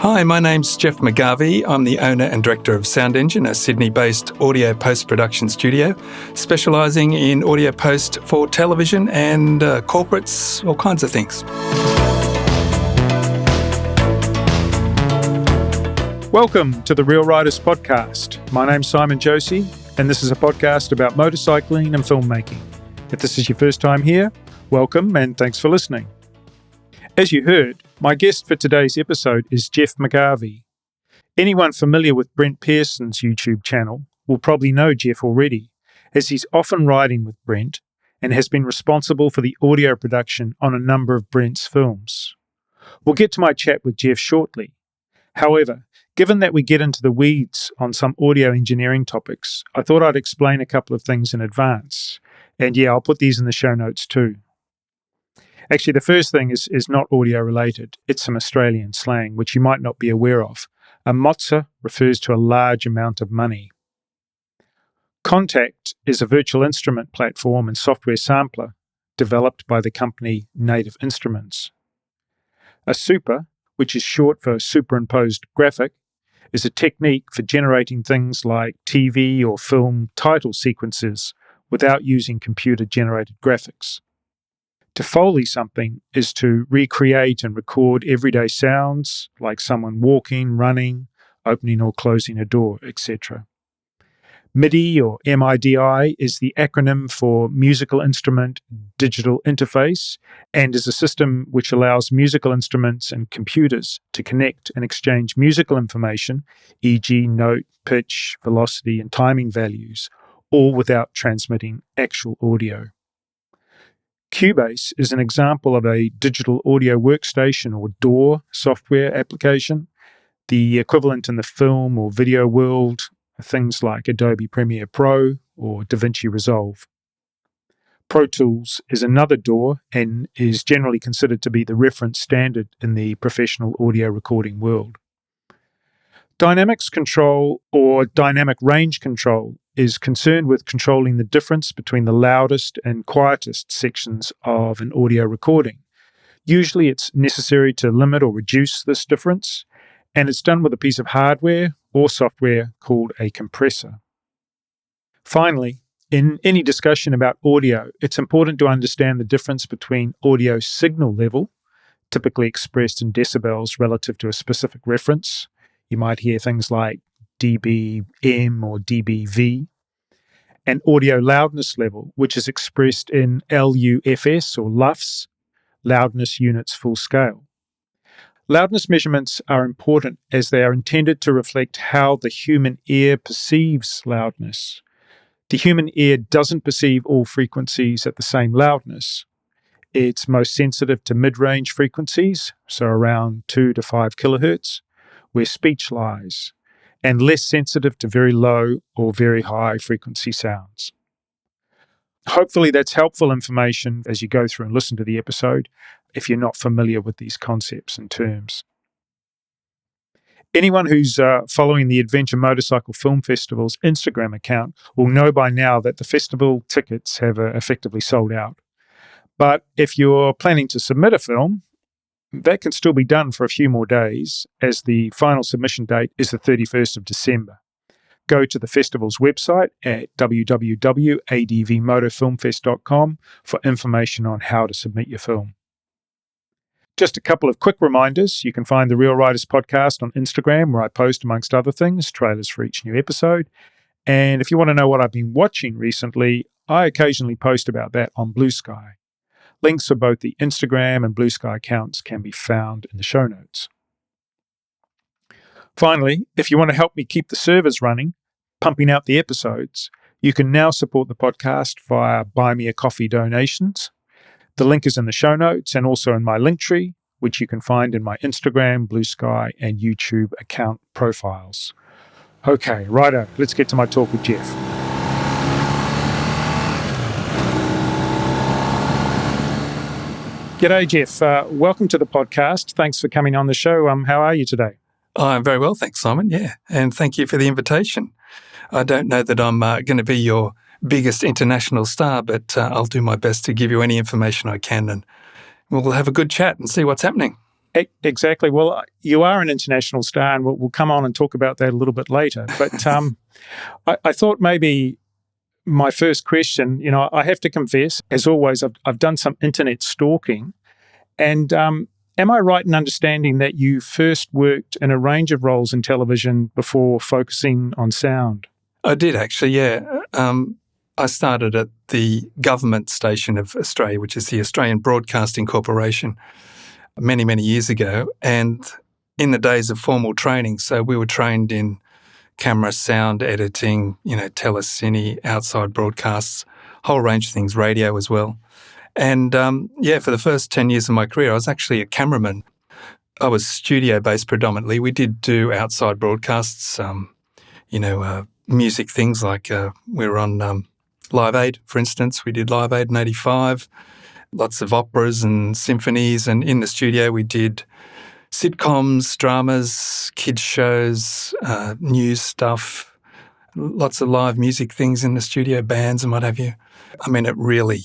Hi, my name's Geoff McGarvey. I'm the owner and director of SoundEngine, a Sydney-based audio post-production studio, specialising in audio post for television and corporates, all kinds of things. Welcome to the Real Riders Podcast. My name's Simon Josie, and this is a podcast about motorcycling and filmmaking. If this is your first time here, welcome and thanks for listening. As you heard, my guest for today's episode is Geoff McGarvey. Anyone familiar with Brent Pearson's YouTube channel will probably know Geoff already, as he's often riding with Brent and has been responsible for the audio production on a number of Brent's films. We'll get to my chat with Geoff shortly. However, given that we get into the weeds on some audio engineering topics, I thought I'd explain a couple of things in advance. And yeah, I'll put these in the show notes too. Actually, the first thing is not audio related. It's some Australian slang, which you might not be aware of. A mozza refers to a large amount of money. Kontakt is a virtual instrument platform and software sampler developed by the company Native Instruments. A super, which is short for superimposed graphic, is a technique for generating things like TV or film title sequences without using computer-generated graphics. To foley something is to recreate and record everyday sounds like someone walking, running, opening or closing a door, etc. MIDI or MIDI is the acronym for Musical Instrument Digital Interface and is a system which allows musical instruments and computers to connect and exchange musical information, e.g. note, pitch, velocity and timing values, all without transmitting actual audio. Cubase is an example of a digital audio workstation or DAW software application. The equivalent in the film or video world are things like Adobe Premiere Pro or DaVinci Resolve. Pro Tools is another DAW and is generally considered to be the reference standard in the professional audio recording world. Dynamics control or dynamic range control is concerned with controlling the difference between the loudest and quietest sections of an audio recording. Usually it's necessary to limit or reduce this difference, and it's done with a piece of hardware or software called a compressor. Finally, in any discussion about audio, it's important to understand the difference between audio signal level, typically expressed in decibels relative to a specific reference. You might hear things like dBm or dBV, and audio loudness level, which is expressed in LUFS or LUFS, loudness units full scale. Loudness measurements are important as they are intended to reflect how the human ear perceives loudness. The human ear doesn't perceive all frequencies at the same loudness. It's most sensitive to mid-range frequencies, so around 2 to 5 kilohertz, where speech lies, and less sensitive to very low or very high frequency sounds. Hopefully that's helpful information as you go through and listen to the episode if you're not familiar with these concepts and terms. Anyone who's following the Adventure Motorcycle Film Festival's Instagram account will know by now that the festival tickets have effectively sold out. But if you're planning to submit a film, that can still be done for a few more days, as the final submission date is the 31st of December. Go to the festival's website at www.advmotofilmfest.com for information on how to submit your film. Just a couple of quick reminders. You can find the Real Riders Podcast on Instagram, where I post, amongst other things, trailers for each new episode. And if you want to know what I've been watching recently, I occasionally post about that on Blue Sky. Links for both the Instagram and Blue Sky accounts can be found in the show notes. Finally, if you want to help me keep the servers running, pumping out the episodes, you can now support the podcast via Buy Me a Coffee donations. The link is in the show notes and also in my Linktree, which you can find in my Instagram, Blue Sky, and YouTube account profiles. Okay, righto, let's get to my talk with Geoff. G'day, Geoff. Welcome to the podcast. Thanks for coming on the show. How are you today? I'm very well, thanks, Simon. Yeah, and thank you for the invitation. I don't know that I'm going to be your biggest international star, but I'll do my best to give you any information I can, and we'll have a good chat and see what's happening. Exactly. Well, you are an international star, and we'll come on and talk about that a little bit later. But I thought maybe my first question, I have to confess, as always, I've done some internet stalking. And am I right in understanding that you first worked in a range of roles in television before focusing on sound? I did actually, yeah. I started at the government station of Australia, which is the Australian Broadcasting Corporation, many, many years ago. And in the days of formal training, so we were trained in camera, sound editing, telecine, outside broadcasts, whole range of things, radio as well. And for the first 10 years of my career, I was actually a cameraman. I was studio-based predominantly. We did do outside broadcasts, music things like we were on Live Aid, for instance. We did Live Aid in 85, lots of operas and symphonies. And in the studio, we did sitcoms, dramas, kids shows, news stuff, lots of live music things in the studio, bands and what have you. I mean, it really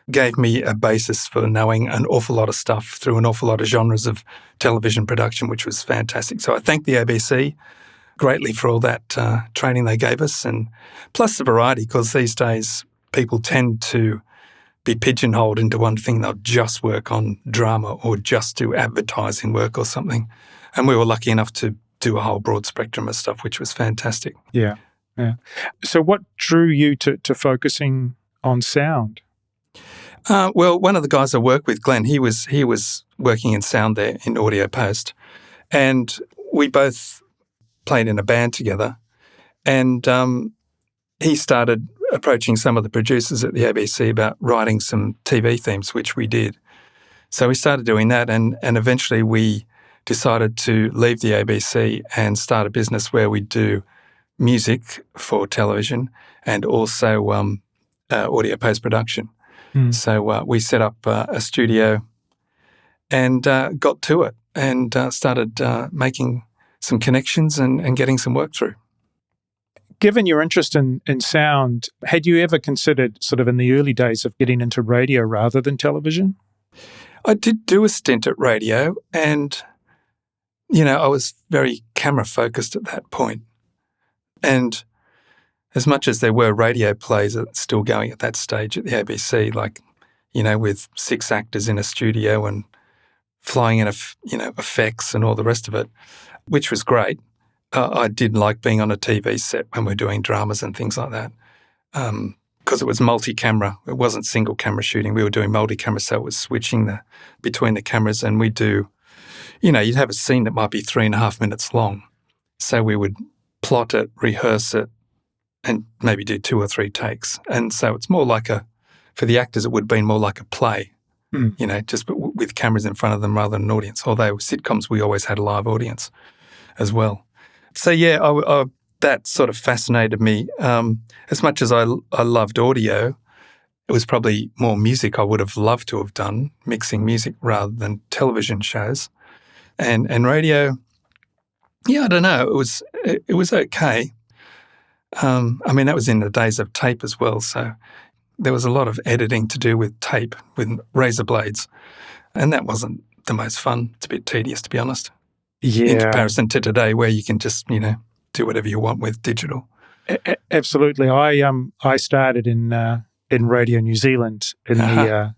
gave me a basis for knowing an awful lot of stuff through an awful lot of genres of television production, which was fantastic. So I thank the ABC greatly for all that training they gave us, and plus the variety, because these days people tend to be pigeonholed into one thing. They'll just work on drama or just do advertising work or something. And we were lucky enough to do a whole broad spectrum of stuff, which was fantastic. Yeah. So what drew you to focusing on sound? Well, one of the guys I work with, Glenn, he was working in sound there in audio post, and we both played in a band together, and he started approaching some of the producers at the ABC about writing some TV themes, which we did. So we started doing that, and eventually we decided to leave the ABC and start a business where we do music for television and also audio post-production. So we set up a studio and got to it and started making some connections and getting some work through. Given your interest in sound, had you ever considered sort of in the early days of getting into radio rather than television? I did do a stint at radio, and, I was very camera-focused at that point. And as much as there were radio plays still going at that stage at the ABC, like, with 6 actors in a studio and flying in, effects and all the rest of it, which was great. I did like being on a TV set when we're doing dramas and things like that, because it was multi-camera. It wasn't single camera shooting. We were doing multi-camera, so it was switching between the cameras. And we do, you'd have a scene that might be 3.5 minutes long. So we would plot it, rehearse it, and maybe do 2 or 3 takes. And so it's more like for the actors, it would have been more like a play, just with cameras in front of them rather than an audience. Although with sitcoms, we always had a live audience as well. So, I that sort of fascinated me. As much as I loved audio, it was probably more music I would have loved to have done, mixing music rather than television shows. And radio, I don't know, it was okay. That was in the days of tape as well, so there was a lot of editing to do with tape, with razor blades, and that wasn't the most fun. It's a bit tedious, to be honest. Yeah. In comparison to today, where you can just, do whatever you want with digital. Absolutely. I started in Radio New Zealand in the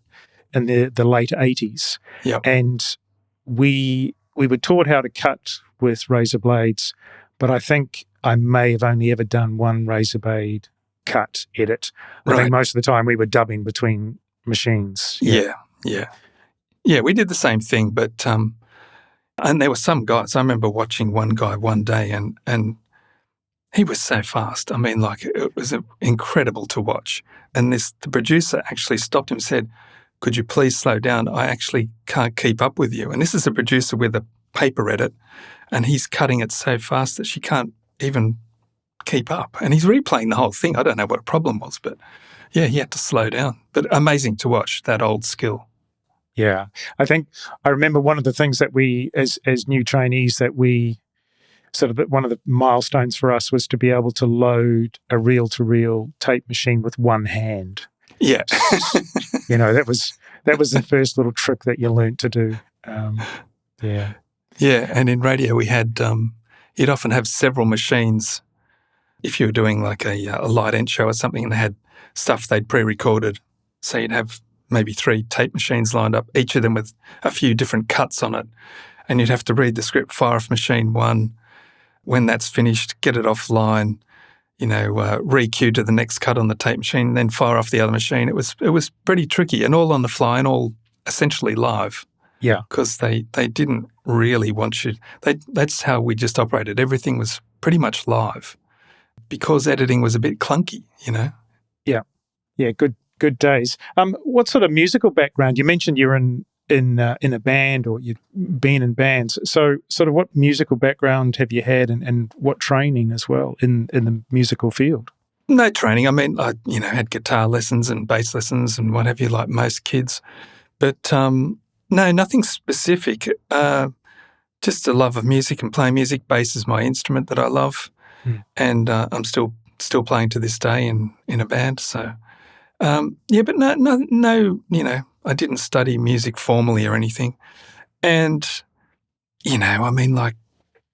late 80s. Yep. And we were taught how to cut with razor blades, but I think I may have only ever done one razor blade cut edit. I think most of the time we were dubbing between machines. Yeah, we did the same thing, but and there were some guys. I remember watching one guy one day, and he was so fast. It was incredible to watch. And the producer actually stopped him and said, "Could you please slow down? I actually can't keep up with you." And this is a producer with a paper edit, and he's cutting it so fast that she can't even keep up. And he's replaying the whole thing. I don't know what a problem was, but he had to slow down. But amazing to watch, that old skill. Yeah. I remember one of the things that we, as new trainees, that we sort of, one of the milestones for us was to be able to load a reel-to-reel tape machine with one hand. Yeah. Yeah, and in radio we had, you'd often have several machines. If you were doing like a light end show or something and they had stuff they'd pre-recorded, so you'd have maybe 3 tape machines lined up, each of them with a few different cuts on it, and you'd have to read the script, fire off machine 1. When that's finished, get it offline, re-cue to the next cut on the tape machine, then fire off the other machine. It was pretty tricky, and all on the fly and all essentially live. Yeah. Because they didn't really want you. That's how we just operated. Everything was pretty much live because editing was a bit clunky, Yeah. Yeah, good days. What sort of musical background? You mentioned you're in a band, or you've been in bands. So sort of what musical background have you had, and what training as well in the musical field? No training. I mean, I had guitar lessons and bass lessons and what have you, like most kids. But no, nothing specific. Just a love of music and playing music. Bass is my instrument that I love, and I'm still playing to this day in a band. So, but no. I didn't study music formally or anything, and like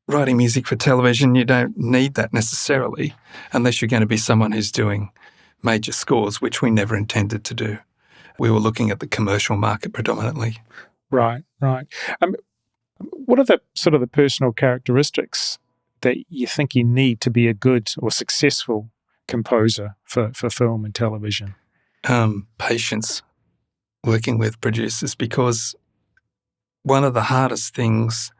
writing music for television, you don't need that necessarily, unless you're going to be someone who's doing major scores, which we never intended to do. We were looking at the commercial market predominantly. Right. What are the sort of the personal characteristics that you think you need to be a good or successful composer for film and television? Patience, working with producers, because one of the hardest things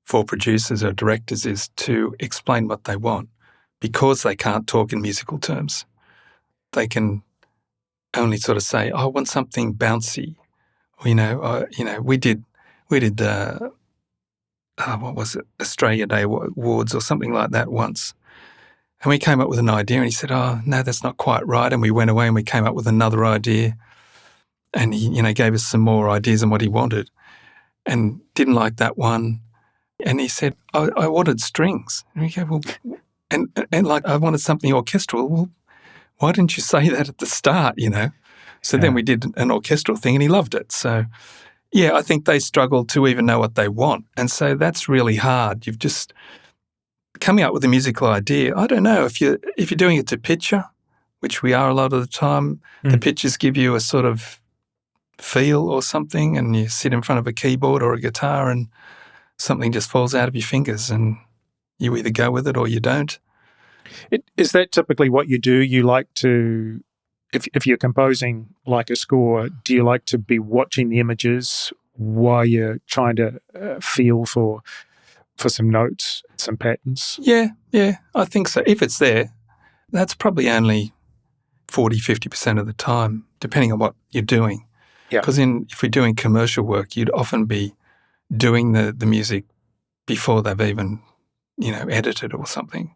for producers or directors is to explain what they want, because they can't talk in musical terms. They can only sort of say, I want something bouncy. We did what was it, Australia Day Awards or something like that once. And we came up with an idea, and he said, oh, no, that's not quite right. And we went away and we came up with another idea. And he, gave us some more ideas on what he wanted, and didn't like that one. And he said, I wanted strings. And we go, well, and like I wanted something orchestral. Well, why didn't you say that at the start, So then we did an orchestral thing, and he loved it. So, yeah, I think they struggle to even know what they want. And so that's really hard. You've just coming up with a musical idea. I don't know, if you're doing it to picture, which we are a lot of the time, the pictures give you a sort of feel or something, and you sit in front of a keyboard or a guitar and something just falls out of your fingers, and you either go with it or you don't. Is that typically what you do? You like to, if you're composing like a score, do you like to be watching the images while you're trying to feel for some notes, some patterns? Yeah, I think so. If it's there, that's probably only 40, 50% of the time, depending on what you're doing. Yeah. Because if we're doing commercial work, you'd often be doing the music before they've even, edited or something.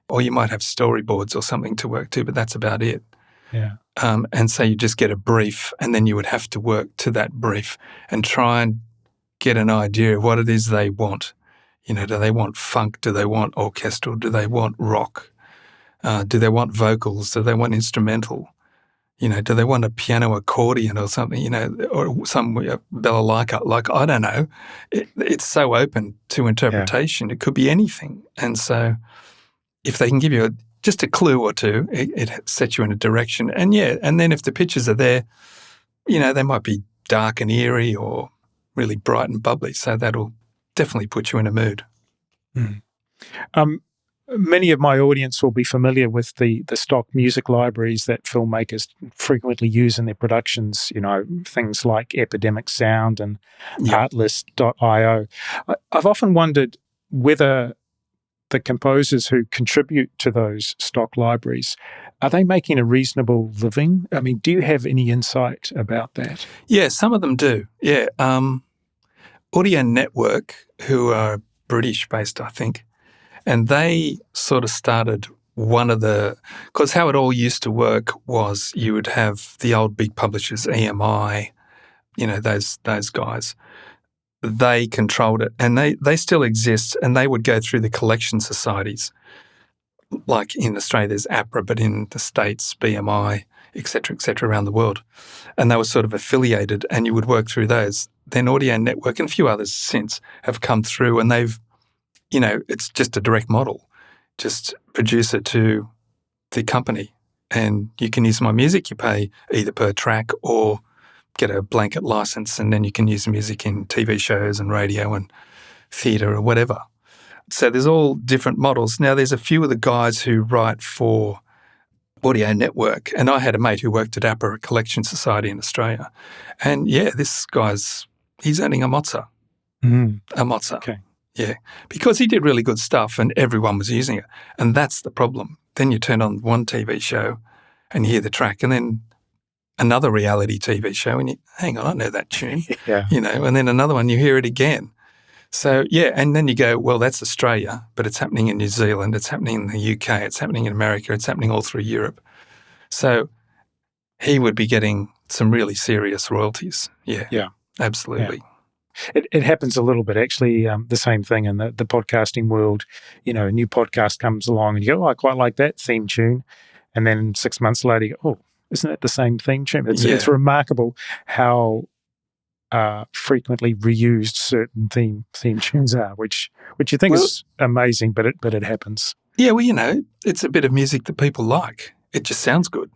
Or you might have storyboards or something to work to, but that's about it. Yeah. And so you just get a brief, and then you would have to work to that brief and try and get an idea of what it is they want. Do they want funk? Do they want orchestral? Do they want rock? Do they want vocals? Do they want instrumental? Do they want a piano accordion or something, or some balalaika? Like, I don't know. It's so open to interpretation. Yeah. It could be anything. And so if they can give you just a clue or two, it sets you in a direction. And and then if the pictures are there, they might be dark and eerie or really bright and bubbly. So that'll definitely put you in a mood. Many of my audience will be familiar with the stock music libraries that filmmakers frequently use in their productions, things like Epidemic Sound and Artlist.io. I've often wondered whether the composers who contribute to those stock libraries, are they making a reasonable living? I mean, do you have any insight about that? Yeah, some of them do. Yeah. Audio Network, who are British-based, I think, and they sort of started because how it all used to work was you would have the old big publishers, EMI, those guys. They controlled it, and they still exist, and they would go through the collection societies. Like in Australia, there's APRA, but in the States, BMI, et cetera, around the world. And they were sort of affiliated, and you would work through those. then Audio Network and a few others since have come through, and they've, it's just a direct model. Just produce it to the company, and you can use my music. You pay either per track or get a blanket license, and then you can use the music in TV shows and radio and theatre or whatever. So there's all different models. Now, there's a few of the guys who write for Audio Network, and I had a mate who worked at APA, a collection society in Australia. And yeah, this he's earning a mozza. A mozza. Okay. Yeah, because he did really good stuff and everyone was using it. And that's the problem. Then you turn on one TV show and you hear the track, and then another reality TV show and you, hang on, I know that tune. Yeah. And then another one, you hear it again. So, yeah, and then you go, well, that's Australia, but it's happening in New Zealand, it's happening in the UK, it's happening in America, it's happening all through Europe. So he would be getting some really serious royalties. Yeah, absolutely. Yeah. It happens a little bit, actually, the same thing in the podcasting world. A new podcast comes along and you go, I quite like that theme tune. And then 6 months later, you go, isn't it the same theme tune? It's remarkable how frequently reused certain theme tunes are, which you think is amazing, but it happens. Yeah, well, it's a bit of music that people like. It just sounds good.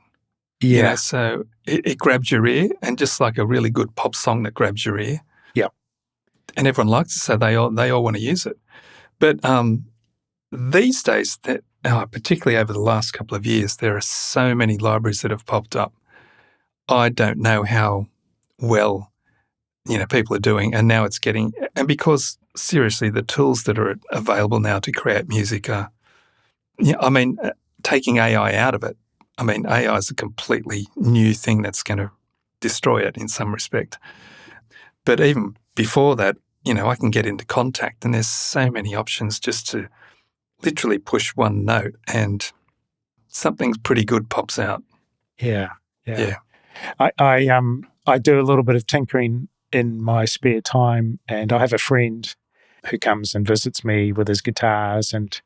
Yeah. So it grabs your ear, and just like a really good pop song that grabs your ear. Yeah. And everyone likes it, so they all want to use it. But these days, particularly over the last couple of years, there are so many libraries that have popped up. I don't know how well people are doing, and now it's getting, and because seriously, the tools that are available now to create music are, taking AI out of it. AI is a completely new thing that's going to destroy it in some respect. But even before that, I can get into Kontakt, and there's so many options just to literally push one note and something pretty good pops out. Yeah. I do a little bit of tinkering in my spare time, and I have a friend who comes and visits me with his guitars, and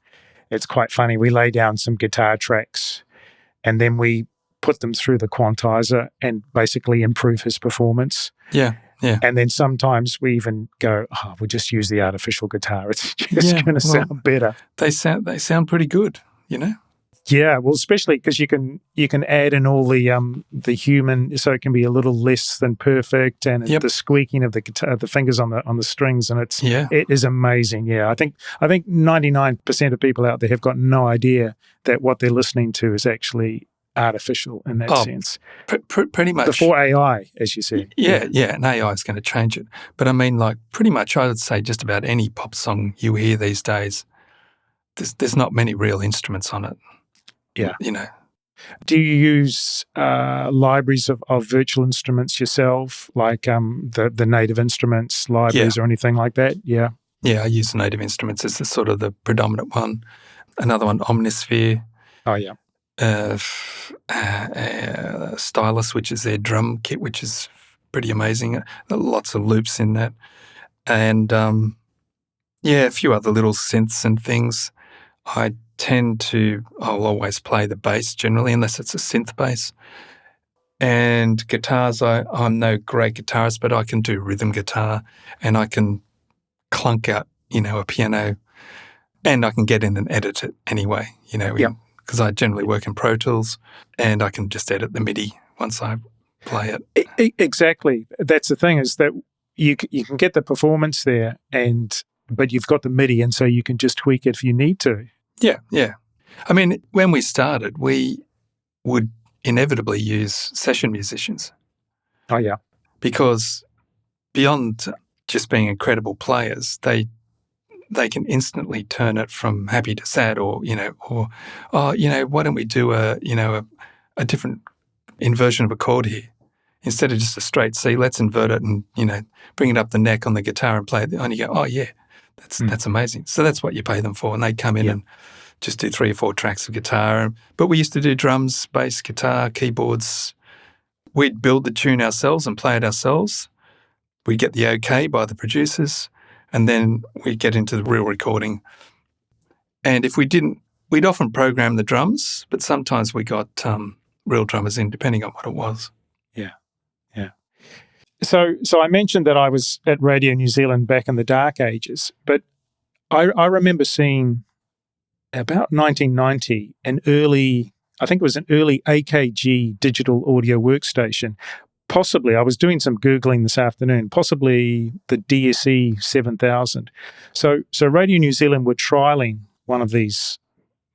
it's quite funny. We lay down some guitar tracks and then we put them through the quantizer and basically improve his performance. Yeah. And then sometimes we even go, we'll just use the artificial guitar. It's just going to sound better. They sound pretty good, Yeah, well, especially because you can add in all the human, so it can be a little less than perfect, and the squeaking of the guitar, the fingers on the strings, and it is amazing. Yeah, I think 99% of people out there have got no idea that what they're listening to is actually artificial in that sense. Pretty much before AI, as you said. Yeah, and AI is going to change it. But pretty much, I would say just about any pop song you hear these days, there's not many real instruments on it. Yeah. Do you use libraries of virtual instruments yourself, like the Native Instruments libraries or anything like that? Yeah. Yeah, I use Native Instruments as the sort of the predominant one. Another one, Omnisphere. Oh, yeah. Stylus, which is their drum kit, which is pretty amazing. Lots of loops in that. And, a few other little synths and things. I'll always play the bass generally, unless it's a synth bass. And guitars, I'm no great guitarist, but I can do rhythm guitar, and I can clunk out, a piano, and I can get in and edit it anyway, because I generally work in Pro Tools, and I can just edit the MIDI once I play it. Exactly. That's the thing, is that you can get the performance there, but you've got the MIDI, and so you can just tweak it if you need to. Yeah. When we started, we would inevitably use session musicians. Oh, yeah. Because beyond just being incredible players, they can instantly turn it from happy to sad, or why don't we do a different inversion of a chord here? Instead of just a straight C, let's invert it and, bring it up the neck on the guitar and play it. And you go, oh, yeah. That's amazing. So that's what you pay them for, and they come in and just do 3 or 4 tracks of guitar. But we used to do drums, bass, guitar, keyboards. We'd build the tune ourselves and play it ourselves. We'd get the okay by the producers, and then we'd get into the real recording. And if we didn't, we'd often program the drums, but sometimes we got real drummers in, depending on what it was. Yeah. So I mentioned that I was at Radio New Zealand back in the dark ages, but I remember seeing about 1990 I think it was an early AKG digital audio workstation. Possibly, I was doing some Googling this afternoon, possibly the DSE 7000. So Radio New Zealand were trialing one of these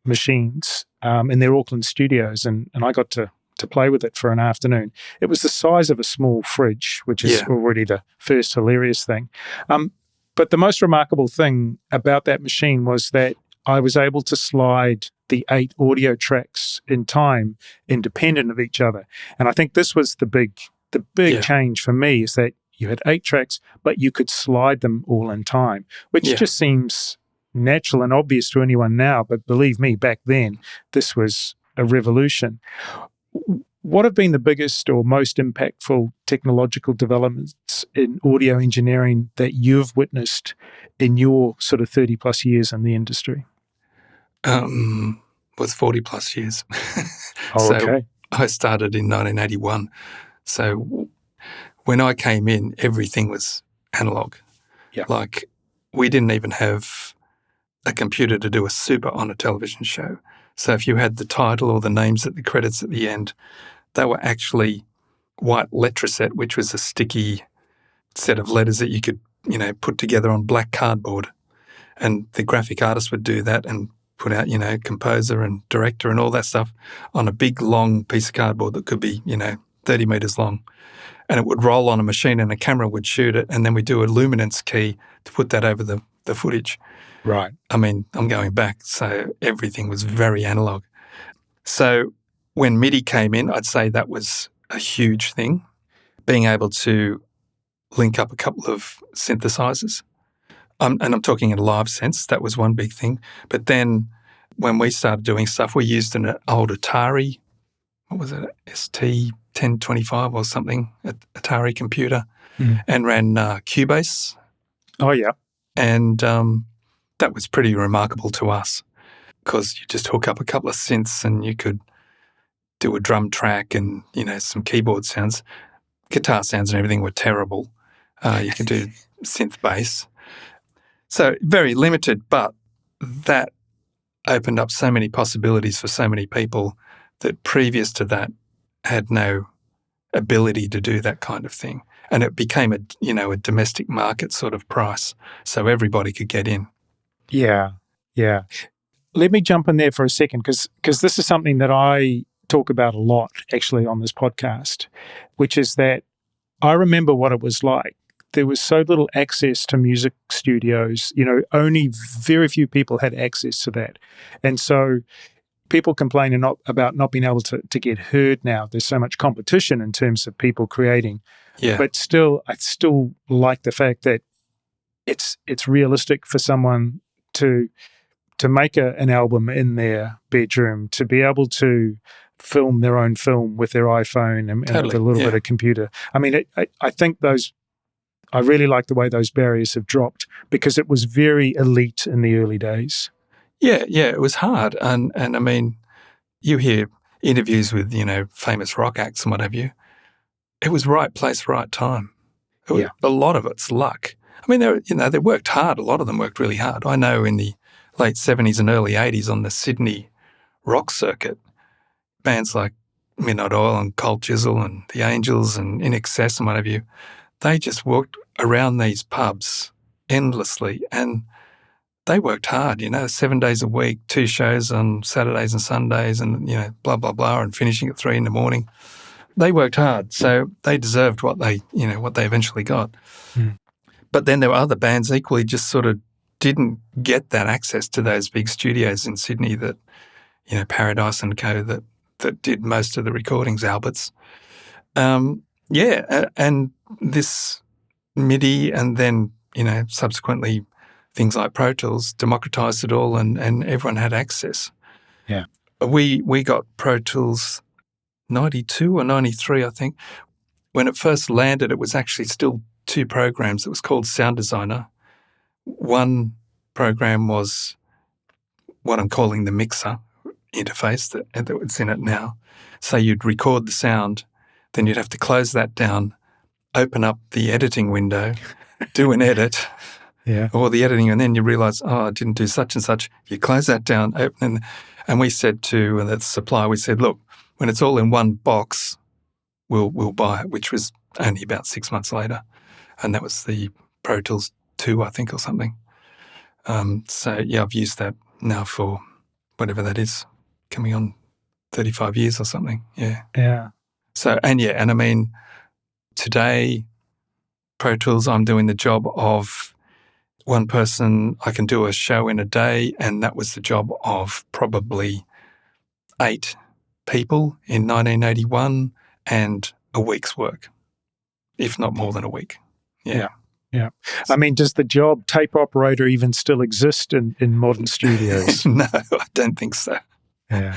machines in their Auckland studios, and I got to play with it for an afternoon. It was the size of a small fridge, which is already the first hilarious thing. But the most remarkable thing about that machine was that I was able to slide the 8 audio tracks in time independent of each other. And I think this was the big change for me, is that you had 8 tracks, but you could slide them all in time, which just seems natural and obvious to anyone now. But believe me, back then, this was a revolution. What have been the biggest or most impactful technological developments in audio engineering that you've witnessed in your sort of 30 plus years in the industry? Was 40 plus years. Okay. I started in 1981. So when I came in, everything was analog. Yeah. Like, we didn't even have a computer to do a super on a television show. So if you had the title or the names at the credits at the end, they were actually white letraset, which was a sticky set of letters that you could, put together on black cardboard. And the graphic artist would do that and put out, composer and director and all that stuff on a big, long piece of cardboard that could be, 30 metres long. And it would roll on a machine and a camera would shoot it, and then we do a luminance key to put that over the footage. Right. I mean, I'm going back, so everything was very analog. So when MIDI came in, I'd say that was a huge thing, being able to link up a couple of synthesizers. And I'm talking in a live sense, that was one big thing. But then when we started doing stuff, we used an old Atari, what was it, ST1025 or something, Atari computer, and ran Cubase. Oh, yeah. And that was pretty remarkable to us, because you just hook up a couple of synths and you could do a drum track and, some keyboard sounds. Guitar sounds and everything were terrible. You could do synth bass. So very limited, but that opened up so many possibilities for so many people that previous to that had no ability to do that kind of thing. And it became a domestic market sort of price, so everybody could get in. Yeah. Let me jump in there for a second, because this is something that I talk about a lot actually on this podcast, which is that I remember what it was like. There was so little access to music studios, only very few people had access to that. And so people complain about not being able to get heard now. There's so much competition in terms of people creating. Yeah. But still, I still like the fact that it's realistic for someone to make an album in their bedroom, to be able to film their own film with their iPhone and with a little bit of computer. I mean, I think I really like the way those barriers have dropped, because it was very elite in the early days. Yeah, it was hard. And I mean, you hear interviews with, famous rock acts and what have you. It was right place, right time. A lot of it's luck. I mean, they worked hard. A lot of them worked really hard. I know in the late 70s and early 80s on the Sydney rock circuit, bands like Midnight Oil and Cold Chisel and The Angels and In Excess and what have you, they just walked around these pubs endlessly, and they worked hard, 7 days a week, 2 shows on Saturdays and Sundays, and, blah, blah, blah, and finishing at 3 a.m. They worked hard, so they deserved what they eventually got. But then there were other bands equally just sort of didn't get that access to those big studios in Sydney that, Paradise and Co. that did most of the recordings, Alberts. And this MIDI and then, subsequently things like Pro Tools democratized it all, and everyone had access. Yeah. We got Pro Tools 92 or 93, I think. When it first landed, it was actually still 2 programs. It was called Sound Designer. One program was what I'm calling the mixer interface that's in it now. So you'd record the sound, then you'd have to close that down, open up the editing window, do an edit, or the editing, and then you realise, oh, I didn't do such and such. You close that down, open, and we said to the supplier, we said, look, when it's all in one box, we'll buy it, which was only about 6 months later. And that was the Pro Tools 2, I think, or something. So, yeah, I've used that now for whatever that is, coming on 35 years or something. Yeah. Yeah. So, and I mean, today, Pro Tools, I'm doing the job of one person. I can do a show in a day, and that was the job of probably 8 people in 1981 and a week's work, if not more than a week. Yeah. I mean, does the job tape operator even still exist in modern studios? No, I don't think so. Yeah.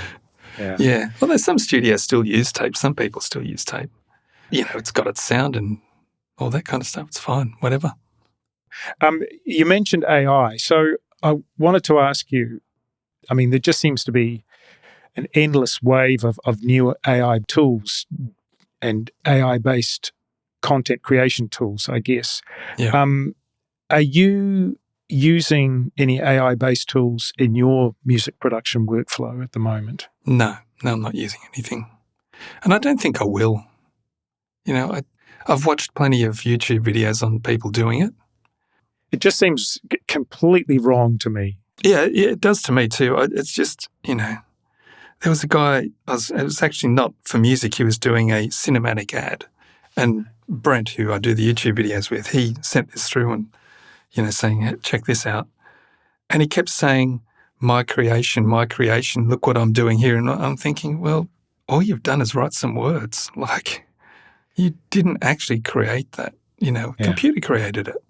Well, there's some studios still use tape. Some people still use tape. It's got its sound and all that kind of stuff. It's fine, whatever. You mentioned AI. So I wanted to ask you, I mean, there just seems to be an endless wave of new AI tools and AI-based content creation tools, I guess. Yeah. Are you using any AI-based tools in your music production workflow at the moment? No, I'm not using anything. And I don't think I will. I've watched plenty of YouTube videos on people doing it. It just seems completely wrong to me. Yeah, it does to me too. It's just, there was a guy, it was actually not for music, he was doing a cinematic ad. And Brent, who I do the YouTube videos with, he sent this through and, saying, hey, check this out. And he kept saying, my creation, look what I'm doing here. And I'm thinking, well, all you've done is write some words. Like, you didn't actually create that, computer created it.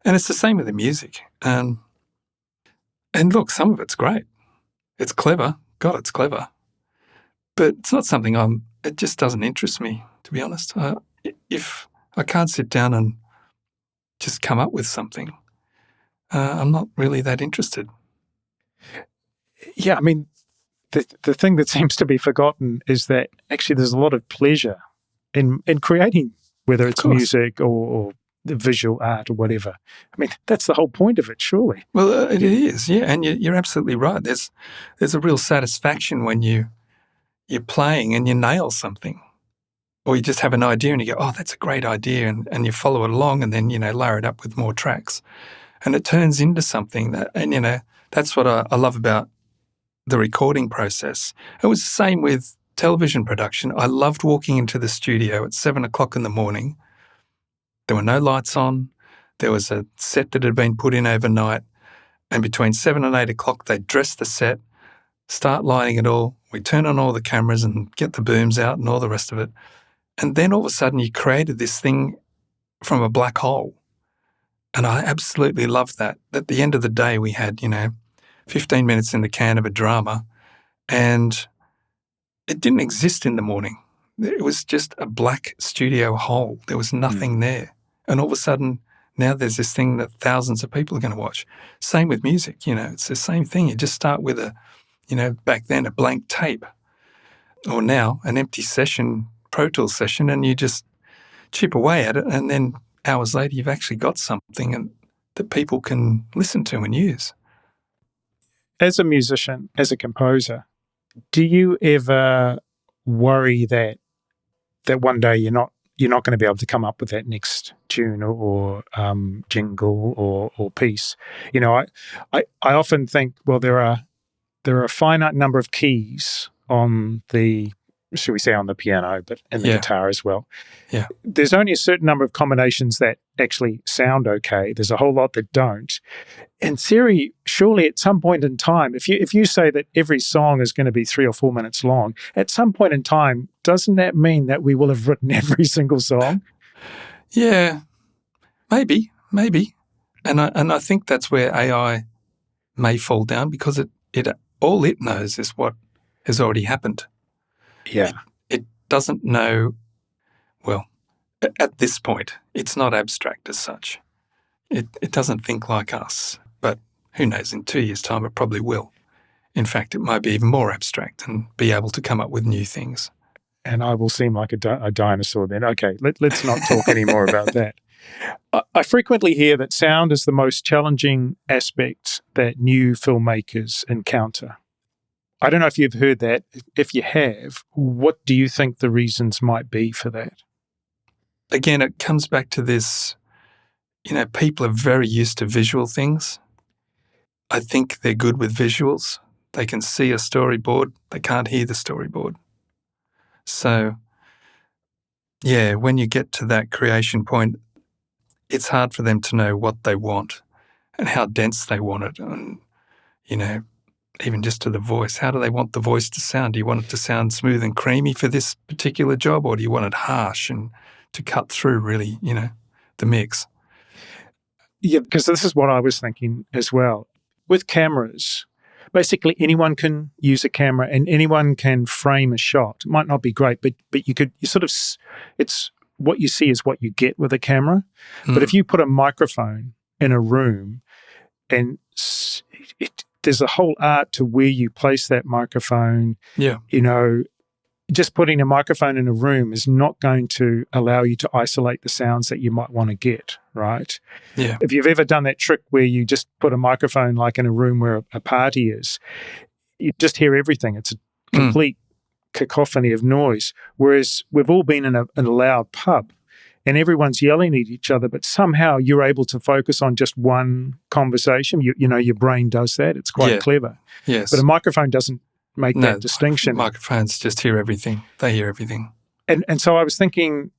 And it's the same with the music. And look, some of it's great. It's clever. God, it's clever. But it's not something it just doesn't interest me, to be honest. If I can't sit down and just come up with something, I'm not really that interested. Yeah, I mean, the thing that seems to be forgotten is that actually there's a lot of pleasure in creating, whether it's music or the visual art or whatever. I mean, that's the whole point of it, surely. Well, it is, yeah, and you're absolutely right. There's a real satisfaction when you're playing and you nail something. Or you just have an idea and you go, oh, that's a great idea, and you follow it along and then, layer it up with more tracks. And it turns into something that's what I love about the recording process. It was the same with television production. I loved walking into the studio at 7 o'clock in the morning. There were no lights on. There was a set that had been put in overnight. And between 7 and 8 o'clock, they'd dress the set, start lighting it all. We'd turn on all the cameras and get the booms out and all the rest of it. And then all of a sudden you created this thing from a black hole. And I absolutely loved that. At the end of the day, we had, 15 minutes in the can of a drama, and it didn't exist in the morning. It was just a black studio hole. There was nothing there. And all of a sudden, now there's this thing that thousands of people are going to watch. Same with music, it's the same thing. You just start with back then, a blank tape, or now an empty session, Pro Tools session, and you just chip away at it, and then hours later you've actually got something that people can listen to and use. As a musician, as a composer, do you ever worry that one day you're not going to be able to come up with that next tune or jingle or piece? I often think, well, there are a finite number of keys on the, should we say, on the piano, but in the guitar as well. Yeah. There's only a certain number of combinations that actually sound okay. There's a whole lot that don't. In theory, surely at some point in time, if you say that every song is going to be 3 or 4 minutes long, at some point in time, doesn't that mean that we will have written every single song? Yeah, maybe. And I think that's where AI may fall down, because it all it knows is what has already happened. Yeah. It doesn't know, well, at this point, it's not abstract as such. It doesn't think like us, but who knows, in 2 years' time it probably will. In fact, it might be even more abstract and be able to come up with new things. and I will seem like a dinosaur then. Okay, let's not talk anymore about that. I frequently hear that sound is the most challenging aspect that new filmmakers encounter. I don't know if you've heard that. If you have, what do you think the reasons might be for that? Again, it comes back to this, people are very used to visual things. I think they're good with visuals. They can see a storyboard. They can't hear the storyboard. So, yeah, when you get to that creation point, it's hard for them to know what they want and how dense they want it. And, even just to the voice, how do they want the voice to sound? Do you want it to sound smooth and creamy for this particular job, or do you want it harsh and to cut through really, the mix? Yeah, because this is what I was thinking as well. With cameras, basically anyone can use a camera and anyone can frame a shot. It might not be great, but it's what you see is what you get with a camera. But if you put a microphone in a room and there's a whole art to where you place that microphone. Yeah. Just putting a microphone in a room is not going to allow you to isolate the sounds that you might want to get, right? Yeah. If you've ever done that trick where you just put a microphone like in a room where a party is, you just hear everything. It's a complete cacophony of noise. Whereas we've all been in a loud pub and everyone's yelling at each other, but somehow you're able to focus on just one conversation. Your brain does that. It's quite clever. Yes. But a microphone doesn't make that distinction. Microphones just hear everything. They hear everything. And so I was thinking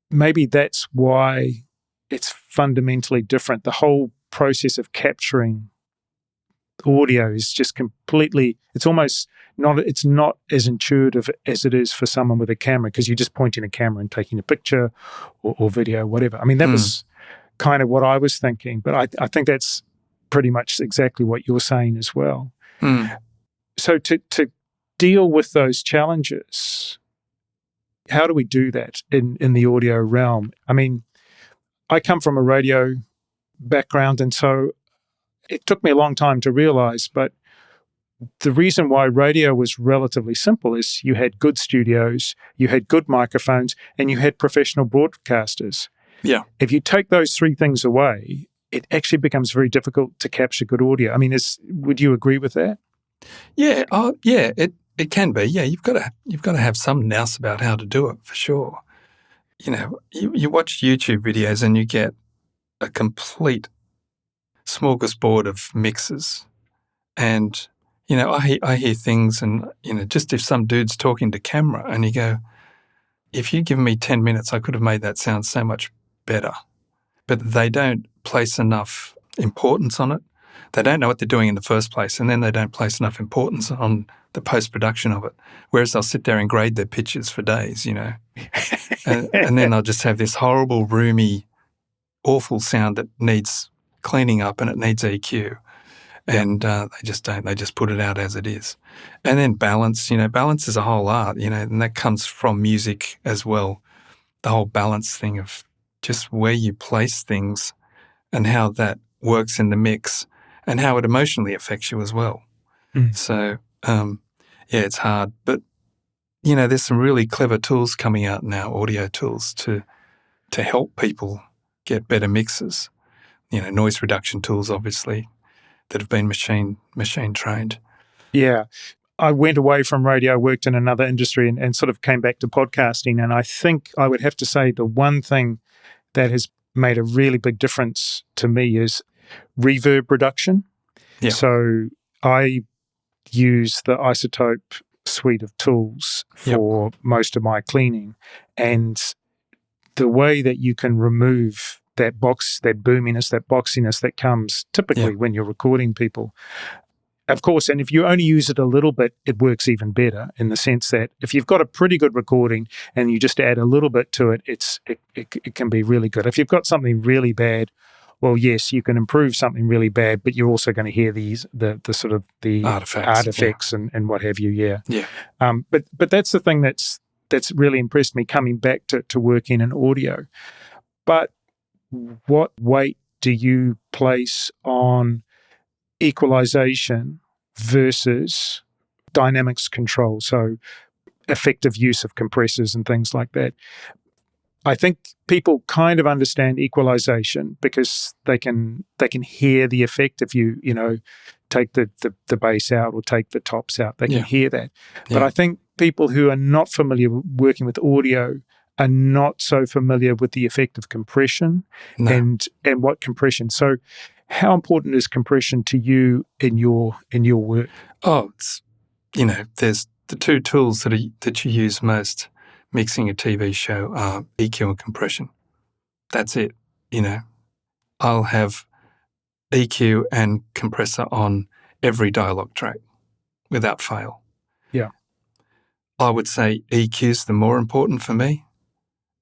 maybe that's why it's fundamentally different. The whole process of capturing audio is just completely, it's not as intuitive as it is for someone with a camera, because you're just pointing a camera and taking a picture or video, whatever. I mean, that was kind of what I was thinking, but I think that's pretty much exactly what you're saying as well. So to deal with those challenges, how do we do that in the audio realm? I mean, I come from a radio background, and so it took me a long time to realize, but the reason why radio was relatively simple is you had good studios, you had good microphones, and you had professional broadcasters. Yeah. If you take those three things away, it actually becomes very difficult to capture good audio. I mean, would you agree with that? Yeah. Oh, yeah. It can be. Yeah. You've got to have some nous about how to do it for sure. You watch YouTube videos and you get a complete smorgasbord of mixes, and I hear things, and just if some dude's talking to camera, and you go, if you'd given me 10 minutes, I could have made that sound so much better. But they don't place enough importance on it. They don't know what they're doing in the first place, and then they don't place enough importance on the post-production of it. Whereas they'll sit there and grade their pictures for days, and then they'll just have this horrible, roomy, awful sound that needs cleaning up and it needs EQ. And they just don't. They just put it out as it is. And then balance, balance is a whole art, and that comes from music as well. The whole balance thing of just where you place things and how that works in the mix and how it emotionally affects you as well. So, it's hard. But, there's some really clever tools coming out now, audio tools, to help people get better mixes. Noise reduction tools, obviously, that have been machine trained. Yeah. I went away from radio, worked in another industry and sort of came back to podcasting. And I think I would have to say the one thing that has made a really big difference to me is reverb reduction. Yeah. So I use the Isotope suite of tools for most of my cleaning. And the way that you can remove that boominess, that boxiness that comes typically when you're recording people. Of course, and if you only use it a little bit, it works even better in the sense that if you've got a pretty good recording and you just add a little bit to it, it can be really good. If you've got something really bad, well, yes, you can improve something really bad, but you're also going to hear the sort of the artifacts and what have you. Yeah. But that's the thing that's really impressed me coming back to working in audio. But what weight do you place on equalization versus dynamics control? So effective use of compressors and things like that. I think people kind of understand equalization because they can hear the effect if you take the bass out or take the tops out. They can hear that. But I think people who are not familiar with working with audio are not so familiar with the effect of compression and what compression. So how important is compression to you in your work? Oh, it's, there's the two tools that you use most mixing a TV show are EQ and compression. That's it. I'll have EQ and compressor on every dialogue track without fail. Yeah. I would say EQ is the more important for me.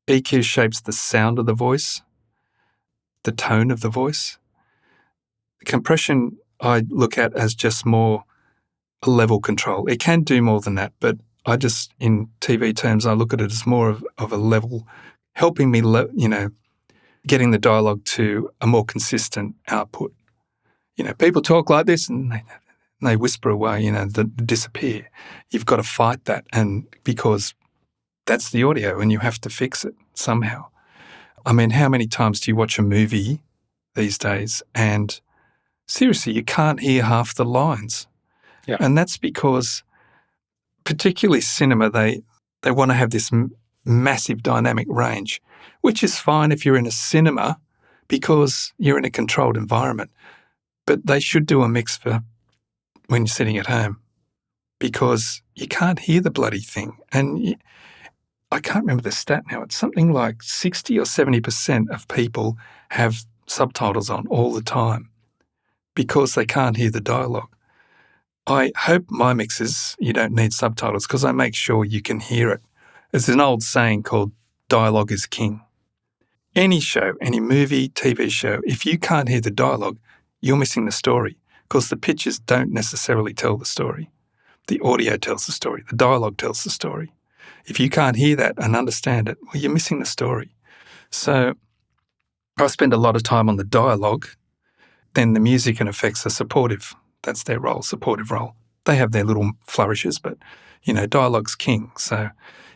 EQ shapes the sound of the voice, the tone of the voice. Compression I look at as just more a level control. It can do more than that, but in TV terms, I look at it as more of a level, helping me, getting the dialogue to a more consistent output. People talk like this and they whisper away, they disappear. You've got to fight that, and because that's the audio and you have to fix it somehow. I mean, how many times do you watch a movie these days and seriously, you can't hear half the lines? Yeah. And that's because particularly cinema, they want to have this massive dynamic range, which is fine if you're in a cinema because you're in a controlled environment. But they should do a mix for when you're sitting at home because you can't hear the bloody thing. And I can't remember the stat now. It's something like 60 or 70% of people have subtitles on all the time because they can't hear the dialogue. I hope my mixes, you don't need subtitles because I make sure you can hear it. There's an old saying called dialogue is king. Any show, any movie, TV show, if you can't hear the dialogue, you're missing the story because the pictures don't necessarily tell the story. The audio tells the story. The dialogue tells the story. If you can't hear that and understand it, well, you're missing the story. So I spend a lot of time on the dialogue. Then the music and effects are supportive. That's their role, supportive role. They have their little flourishes, but, dialogue's king. So,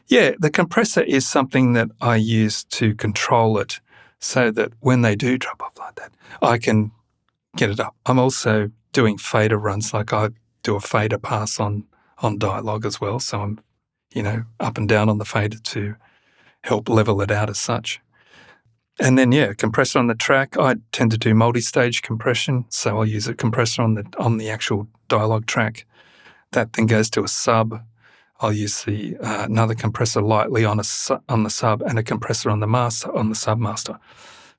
the compressor is something that I use to control it so that when they do drop off like that, I can get it up. I'm also doing fader runs, like I do a fader pass on dialogue as well. So I'm, up and down on the fader to help level it out as such. And then, compressor on the track. I tend to do multi-stage compression, so I'll use a compressor on the actual dialogue track. That then goes to a sub. I'll use another compressor lightly on the sub and a compressor on the master, on the submaster.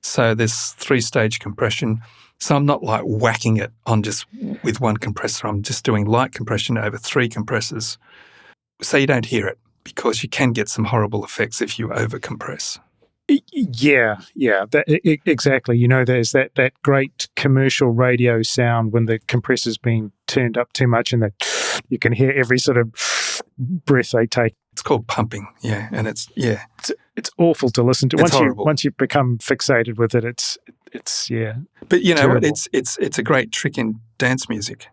So there's 3-stage compression. So I'm not like whacking it on just with one compressor. I'm just doing light compression over 3 compressors. So you don't hear it because you can get some horrible effects if you over-compress. Yeah, exactly. There's that great commercial radio sound when the compressor's been turned up too much and that you can hear every sort of breath they take. It's called pumping, and it's awful to listen to. It's horrible. Once you become fixated with it, it's But you know terrible. what? It's a great trick in dance music.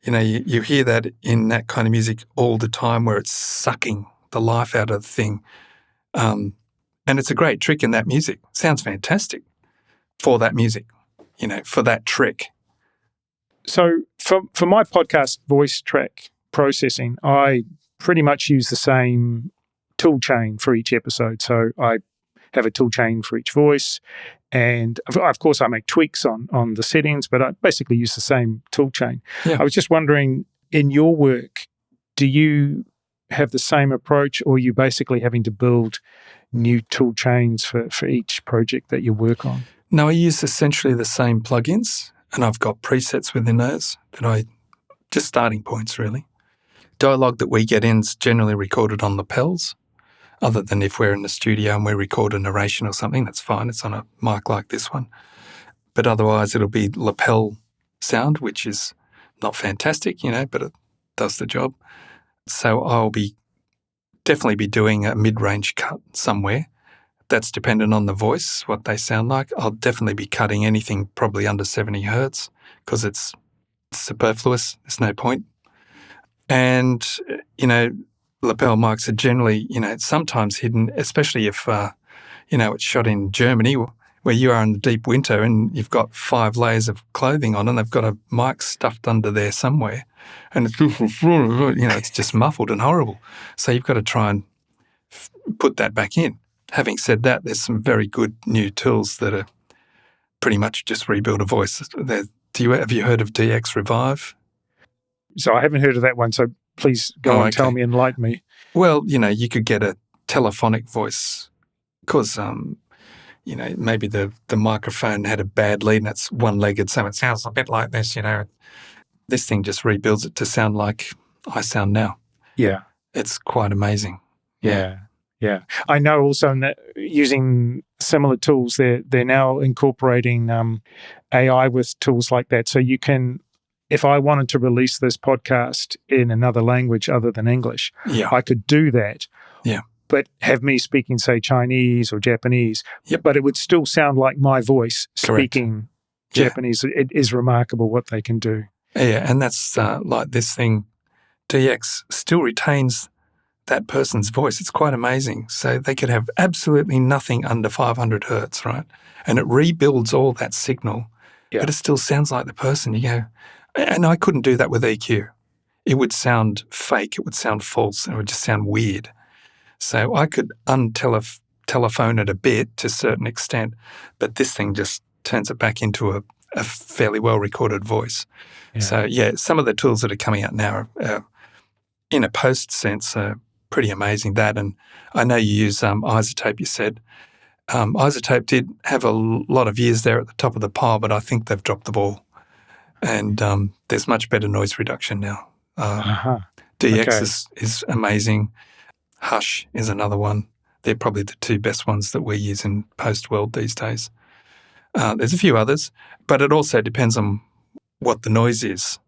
You hear that in that kind of music all the time, where it's sucking the life out of the thing. And it's a great trick in that music. Sounds fantastic for that music, for that trick. So for my podcast voice track processing, I pretty much use the same tool chain for each episode. So I have a tool chain for each voice. And of course, I make tweaks on the settings, but I basically use the same tool chain. Yeah. I was just wondering, in your work, do you have the same approach, or are you basically having to build new tool chains for each project that you work on? No, I use essentially the same plugins, and I've got presets within those just starting points, really. Dialogue that we get in is generally recorded on lapels, other than if we're in the studio and we record a narration or something, that's fine. It's on a mic like this one. But otherwise, it'll be lapel sound, which is not fantastic, but it does the job. So I'll definitely be doing a mid-range cut somewhere. That's dependent on the voice, what they sound like. I'll definitely be cutting anything probably under 70 hertz because it's superfluous. There's no point. And, lapel mics are generally, sometimes hidden, especially if, it's shot in Germany where you are in the deep winter and you've got 5 layers of clothing on and they've got a mic stuffed under there somewhere and it's, it's just muffled and horrible. So you've got to try and put that back in. Having said that, there's some very good new tools that are pretty much just rebuild a voice. Have you heard of DX Revive? So I haven't heard of that one, so please go on, tell me, enlighten me. Well, you could get a telephonic voice because, maybe the microphone had a bad lead and it's one-legged, so it sounds a bit like this, This thing just rebuilds it to sound like I sound now. Yeah. It's quite amazing. Yeah. I know also that using similar tools, they're now incorporating AI with tools like that. So you can, if I wanted to release this podcast in another language other than English, I could do that. Yeah. But have me speaking, say, Chinese or Japanese, but it would still sound like my voice speaking Japanese. It is remarkable what they can do. Yeah, and that's like this thing, DX still retains that person's voice. It's quite amazing. So they could have absolutely nothing under 500 hertz, right? And it rebuilds all that signal, but it still sounds like the person. You go, and I couldn't do that with EQ. It would sound fake. It would sound false. And it would just sound weird. So I could telephone it a bit to a certain extent, but this thing just turns it back into a fairly well-recorded voice. Yeah. So, some of the tools that are coming out now are, in a post sense, are pretty amazing. That, and I know you use isotope, you said. Isotope did have a lot of years there at the top of the pile, but I think they've dropped the ball. And there's much better noise reduction now. DX is amazing. Hush is another one. They're probably the 2 best ones that we use in post-world these days. There's a few others, but it also depends on what the noise is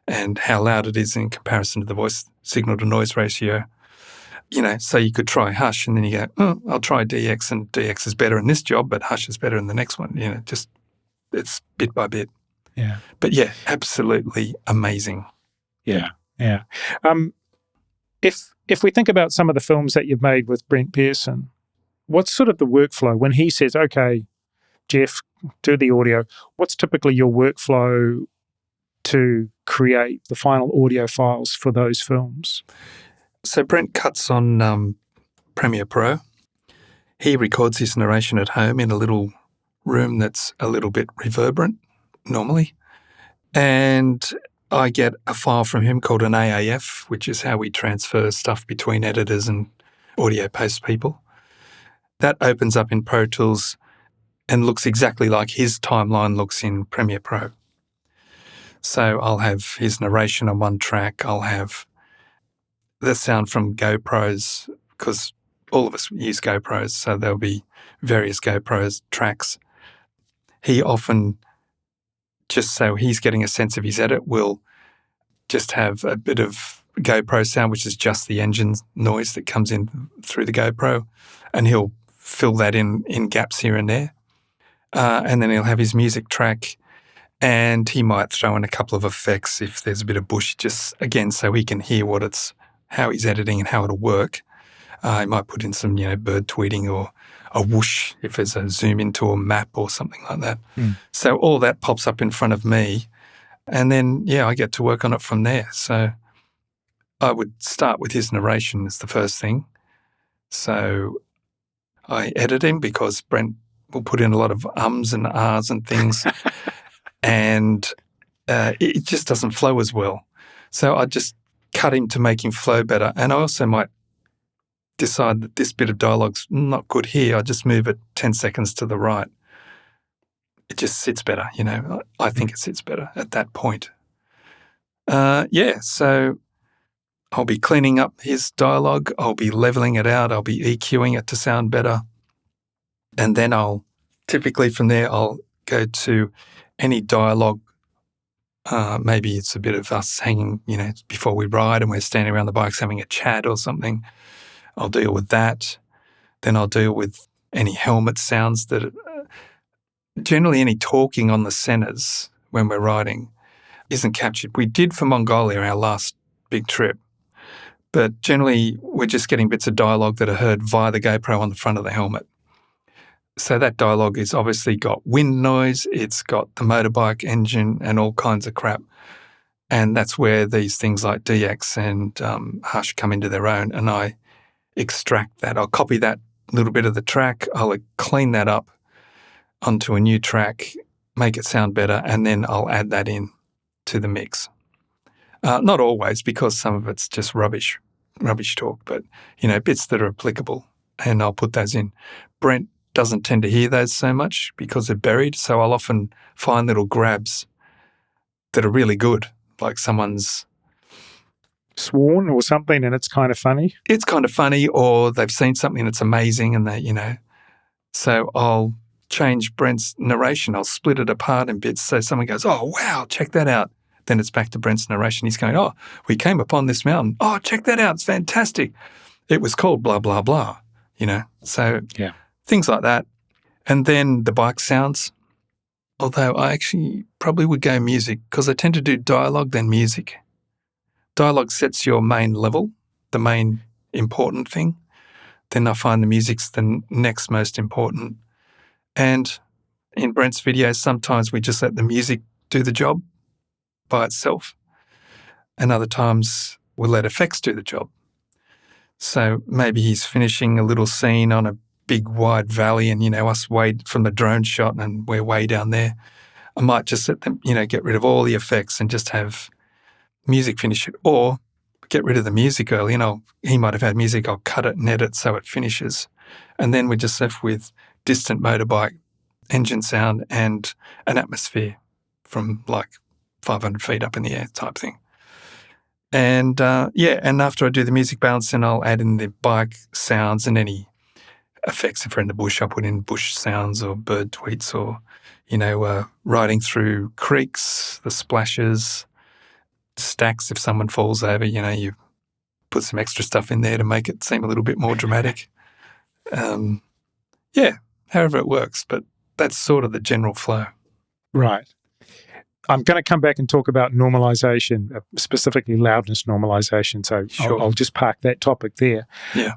and how loud it is in comparison to the voice signal-to-noise ratio. So you could try Hush and then you go, I'll try DX and DX is better in this job, but Hush is better in the next one. Just it's bit by bit. Yeah. But absolutely amazing. Yeah. If we think about some of the films that you've made with Brent Pearson, what's sort of the workflow when he says, okay, Geoff, do the audio, what's typically your workflow to create the final audio files for those films? So Brent cuts on Premiere Pro. He records his narration at home in a little room that's a little bit reverberant normally. And I get a file from him called an AAF, which is how we transfer stuff between editors and audio post people. That opens up in Pro Tools and looks exactly like his timeline looks in Premiere Pro. So I'll have his narration on one track. I'll have the sound from GoPros, because all of us use GoPros, so there'll be various GoPros tracks. He often, just so he's getting a sense of his edit, will just have a bit of GoPro sound, which is just the engine noise that comes in through the GoPro, and he'll fill that in gaps here and there. And then he'll have his music track, and he might throw in a couple of effects if there's a bit of bush, just again so he can hear how he's editing and how it'll work. He might put in some, bird tweeting or a whoosh if there's a zoom into a map or something like that. So all that pops up in front of me, and then I get to work on it from there. So I would start with his narration as the first thing. So I edit him because Brent will put in a lot of ums and ahs and things, and it just doesn't flow as well. So I just cut him to make him flow better. And I also might decide that this bit of dialogue's not good here. I just move it 10 seconds to the right. It just sits better, I think it sits better at that point. So I'll be cleaning up his dialogue. I'll be leveling it out. I'll be EQing it to sound better. And then typically from there, I'll go to any dialogue. Maybe it's a bit of us hanging, before we ride and we're standing around the bikes having a chat or something. I'll deal with that. Then I'll deal with any helmet sounds that generally any talking on the centers when we're riding isn't captured. We did for Mongolia, our last big trip, But generally, we're just getting bits of dialogue that are heard via the GoPro on the front of the helmet. So that dialogue is obviously got wind noise, it's got the motorbike engine and all kinds of crap. And that's where these things like DX and Hush come into their own. And I extract that. I'll copy that little bit of the track. I'll clean that up onto a new track, make it sound better, and then I'll add that in to the mix. Not always, because some of it's just rubbish talk, but, bits that are applicable, and I'll put those in. Brent doesn't tend to hear those so much because they're buried, so I'll often find little grabs that are really good, like someone's sworn or something and it's kind of funny. It's kind of funny, or they've seen something that's amazing and so I'll change Brent's narration. I'll split it apart in bits so someone goes, oh, wow, check that out. Then it's back to Brent's narration. He's going, oh, we came upon this mountain. Oh, check that out. It's fantastic. It was called blah, blah, blah, So yeah. Things like that. And then the bike sounds, although I actually probably would go music because I tend to do dialogue then music. Dialogue sets your main level, the main important thing. Then I find the music's the next most important. And in Brent's videos, sometimes we just let the music do the job by itself. And other times we'll let effects do the job. So maybe he's finishing a little scene on a big wide valley and, us way from the drone shot and we're way down there. I might just let them, get rid of all the effects and just have music finish it, or get rid of the music early and he might have had music, I'll cut it and edit so it finishes. And then we're just left with distant motorbike engine sound and an atmosphere from like 500 feet up in the air type thing. And and after I do the music balance, then I'll add in the bike sounds and any effects. If we're in the bush, I'll put in bush sounds or bird tweets or, riding through creeks, the splashes, stacks if someone falls over, you put some extra stuff in there to make it seem a little bit more dramatic. However it works, but that's sort of the general flow. Right. I'm going to come back and talk about normalization, specifically loudness normalization, so sure. I'll just park that topic there. Yeah.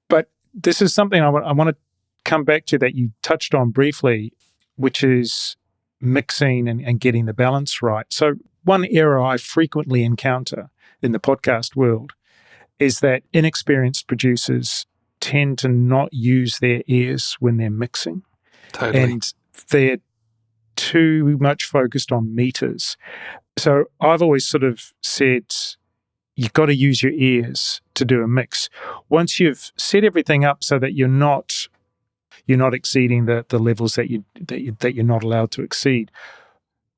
But this is something I want to come back to that you touched on briefly, which is mixing and getting the balance right. So one error I frequently encounter in the podcast world is that inexperienced producers tend to not use their ears when they're mixing. Totally. And they're too much focused on meters. So I've always sort of said, you've got to use your ears to do a mix. Once you've set everything up so that you're not exceeding the levels that you're not allowed to exceed.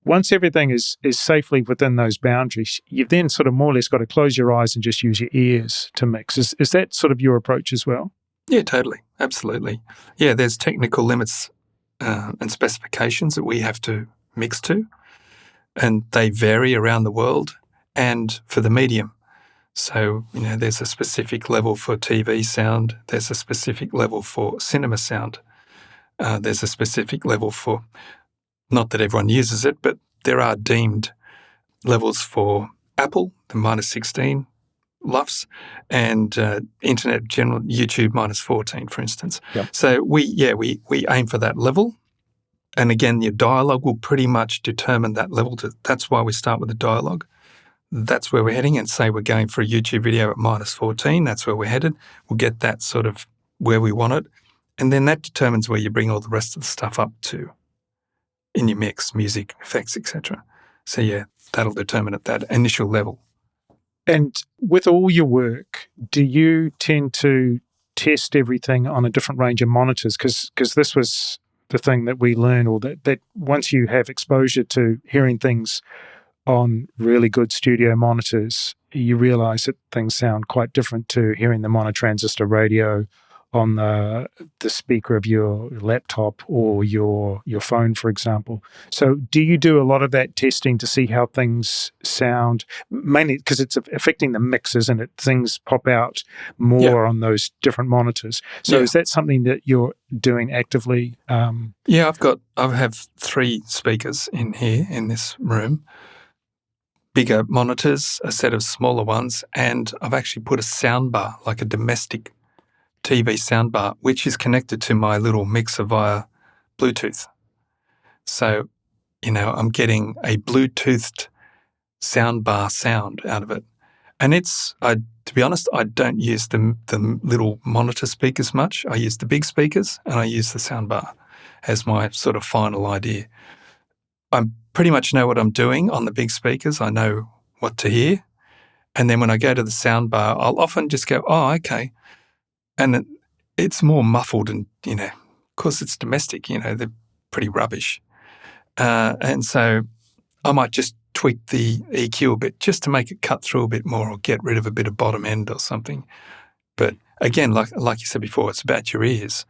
Once everything is safely within those boundaries, you've then sort of more or less got to close your eyes and just use your ears to mix. Is that sort of your approach as well? Yeah, totally. Absolutely. Yeah, there's technical limits and specifications that we have to mix to, and they vary around the world and for the medium. So, there's a specific level for TV sound. There's a specific level for cinema sound. There's a specific level for, not that everyone uses it, but there are deemed levels for Apple, the -16 LUFS, and Internet General, YouTube -14, for instance. Yep. So we aim for that level. And again, your dialogue will pretty much determine that level. That's why we start with the dialogue. That's where we're heading, and say we're going for a YouTube video at -14, that's where we're headed. We'll get that sort of where we want it. And then that determines where you bring all the rest of the stuff up to in your mix, music, effects, etc. So yeah, that'll determine at that initial level. And with all your work, do you tend to test everything on a different range of monitors? Because this was the thing that we learned, or that once you have exposure to hearing things on really good studio monitors, you realize that things sound quite different to hearing them on a transistor radio on the speaker of your laptop or your phone, for example. So do you do a lot of that testing to see how things sound? Mainly because it's affecting the mix, isn't it? Things pop out more on those different monitors. So is that something that you're doing actively? I have 3 speakers in here in this room. bigger monitors, a set of smaller ones, and I've actually put a soundbar, like a domestic TV soundbar, which is connected to my little mixer via Bluetooth. So, I'm getting a Bluetoothed soundbar sound out of it. And to be honest, I don't use the little monitor speakers much. I use the big speakers and I use the soundbar as my sort of final idea. I pretty much know what I'm doing on the big speakers. I know what to hear. And then when I go to the soundbar, I'll often just go, oh, okay. And it's more muffled and, of course it's domestic, they're pretty rubbish. And so I might just tweak the EQ a bit just to make it cut through a bit more or get rid of a bit of bottom end or something. But again, like you said before, it's about your ears.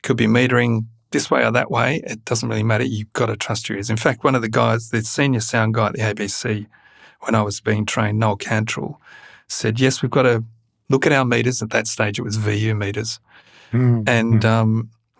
Could be metering this way or that way. It doesn't really matter. You've got to trust your ears. In fact, one of the guys, the senior sound guy at the ABC, when I was being trained, Noel Cantrell, said, yes, we've got to look at our meters. At that stage, it was VU meters. And,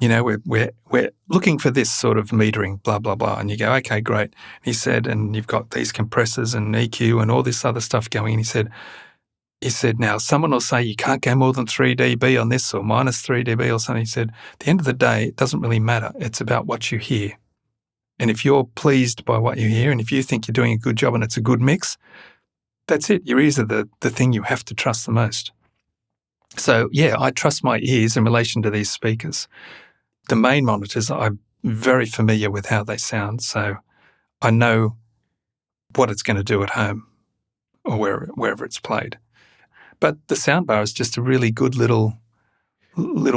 we're looking for this sort of metering, blah, blah, blah. And you go, okay, great. He said, and you've got these compressors and EQ and all this other stuff going. And he said, now someone will say you can't go more than 3 dB on this or minus 3 dB or something. He said, at the end of the day, it doesn't really matter. It's about what you hear. And if you're pleased by what you hear and if you think you're doing a good job and it's a good mix, that's it. Your ears are the thing you have to trust the most. So, yeah, I trust my ears in relation to these speakers. The main monitors, I'm very familiar with how they sound, so I know what it's going to do at home or wherever it's played. But the soundbar is just a really good little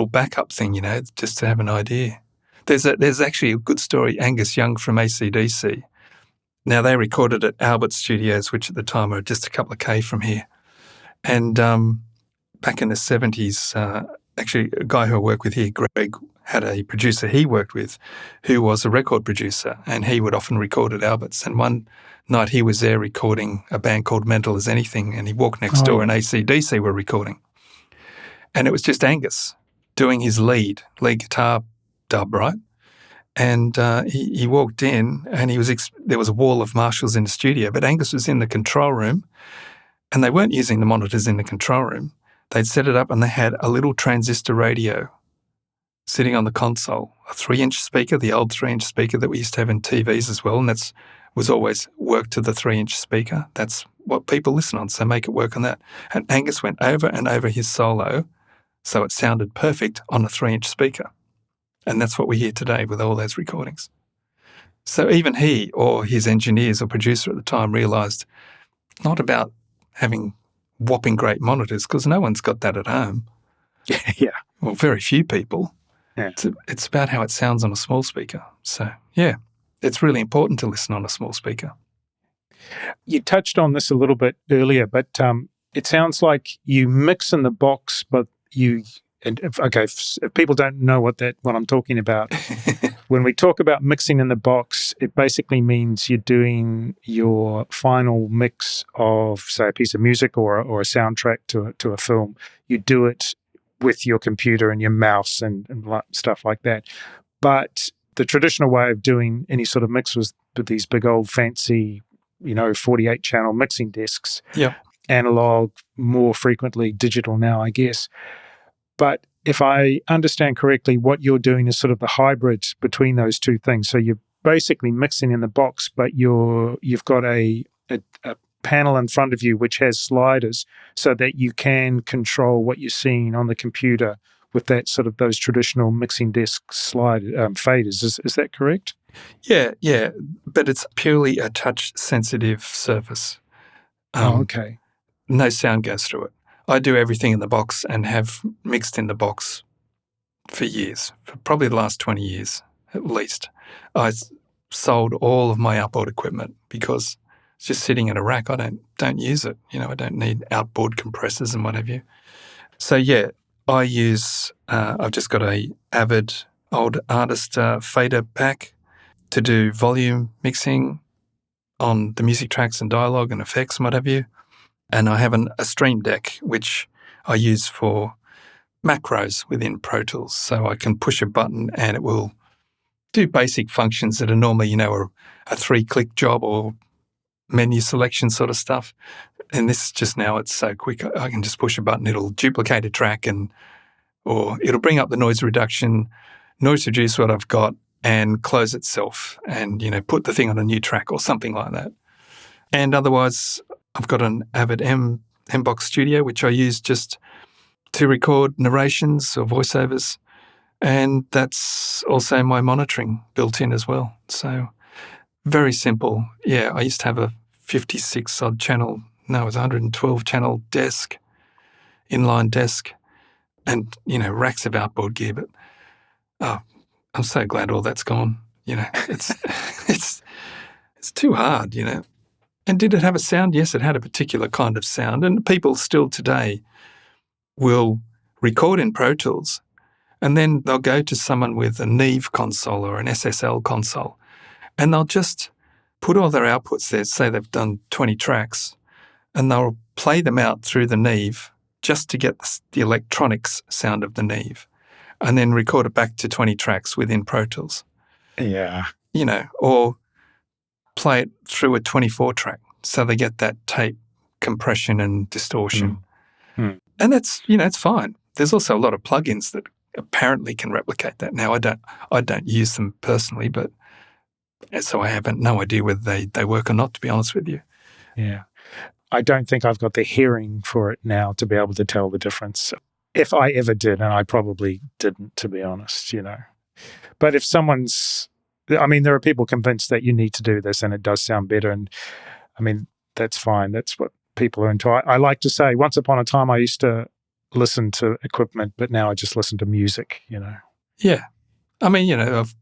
backup thing, just to have an idea. There's actually a good story, Angus Young from AC/DC. Now, they recorded at Albert Studios, which at the time were just a couple of K from here. And back in the 70s, actually a guy who I work with here, Greg, had a producer he worked with who was a record producer, and he would often record at Albert's. And one night he was there recording a band called Mental as Anything, and he walked next door and AC/DC were recording. And it was just Angus doing his lead guitar dub, right? And he walked in and there was a wall of Marshalls in the studio, but Angus was in the control room and they weren't using the monitors in the control room. They'd set it up and they had a little transistor radio sitting on the console, a 3-inch speaker, the old 3-inch speaker that we used to have in TVs as well, and that was always work to the 3-inch speaker. That's what people listen on, so make it work on that. And Angus went over and over his solo so it sounded perfect on a 3-inch speaker. And that's what we hear today with all those recordings. So even he or his engineers or producer at the time realised it's not about having whopping great monitors because no one's got that at home. Yeah. Well, very few people. Yeah. It's about how it sounds on a small speaker. So, yeah, it's really important to listen on a small speaker. You touched on this a little bit earlier, but it sounds like you mix in the box, but if people don't know what I'm talking about, when we talk about mixing in the box, it basically means you're doing your final mix of, say, a piece of music or a soundtrack to a film. You do it with your computer and your mouse and stuff like that. But the traditional way of doing any sort of mix was with these big old fancy, 48-channel mixing discs. Yeah. Analog, more frequently digital now, I guess. But if I understand correctly, what you're doing is sort of the hybrid between those two things. So you're basically mixing in the box, but you've got a panel in front of you which has sliders so that you can control what you're seeing on the computer with that sort of those traditional mixing disc slide faders. Is that correct? Yeah. But it's purely a touch-sensitive surface. Okay. No sound goes through it. I do everything in the box and have mixed in the box for years, for probably the last 20 years at least. I sold all of my outboard equipment because it's just sitting in a rack. I don't use it. I don't need outboard compressors and what have you. So, yeah, I use, I've just got a Avid old artist fader pack to do volume mixing on the music tracks and dialogue and effects and what have you. And I have a Stream Deck, which I use for macros within Pro Tools. So I can push a button and it will do basic functions that are normally, a 3-click job or menu selection sort of stuff. And this is just now, it's so quick. I can just push a button, it'll duplicate a track or it'll bring up the noise reduction, noise reduce what I've got and close itself and, put the thing on a new track or something like that. And otherwise, I've got an Avid M-Box Studio, which I use just to record narrations or voiceovers. And that's also my monitoring built in as well. So very simple. Yeah, I used to have a 56-odd channel. No, it was 112 channel desk, inline desk, and, racks of outboard gear. But, I'm so glad all that's gone. It's it's too hard, And did it have a sound? Yes, it had a particular kind of sound. And people still today will record in Pro Tools and then they'll go to someone with a Neve console or an SSL console and they'll just put all their outputs there, say they've done 20 tracks, and they'll play them out through the Neve just to get the electronics sound of the Neve and then record it back to 20 tracks within Pro Tools. Yeah. Or play it through a 24 track so they get that tape compression and distortion. And that's, it's fine. There's also a lot of plugins that apparently can replicate that. Now, I don't use them personally, but so I have no idea whether they work or not, to be honest with you. Yeah. I don't think I've got the hearing for it now to be able to tell the difference. If I ever did, and I probably didn't, to be honest, But if there are people convinced that you need to do this and it does sound better. And that's fine. That's what people are into. I like to say, once upon a time, I used to listen to equipment, but now I just listen to music, Yeah. I've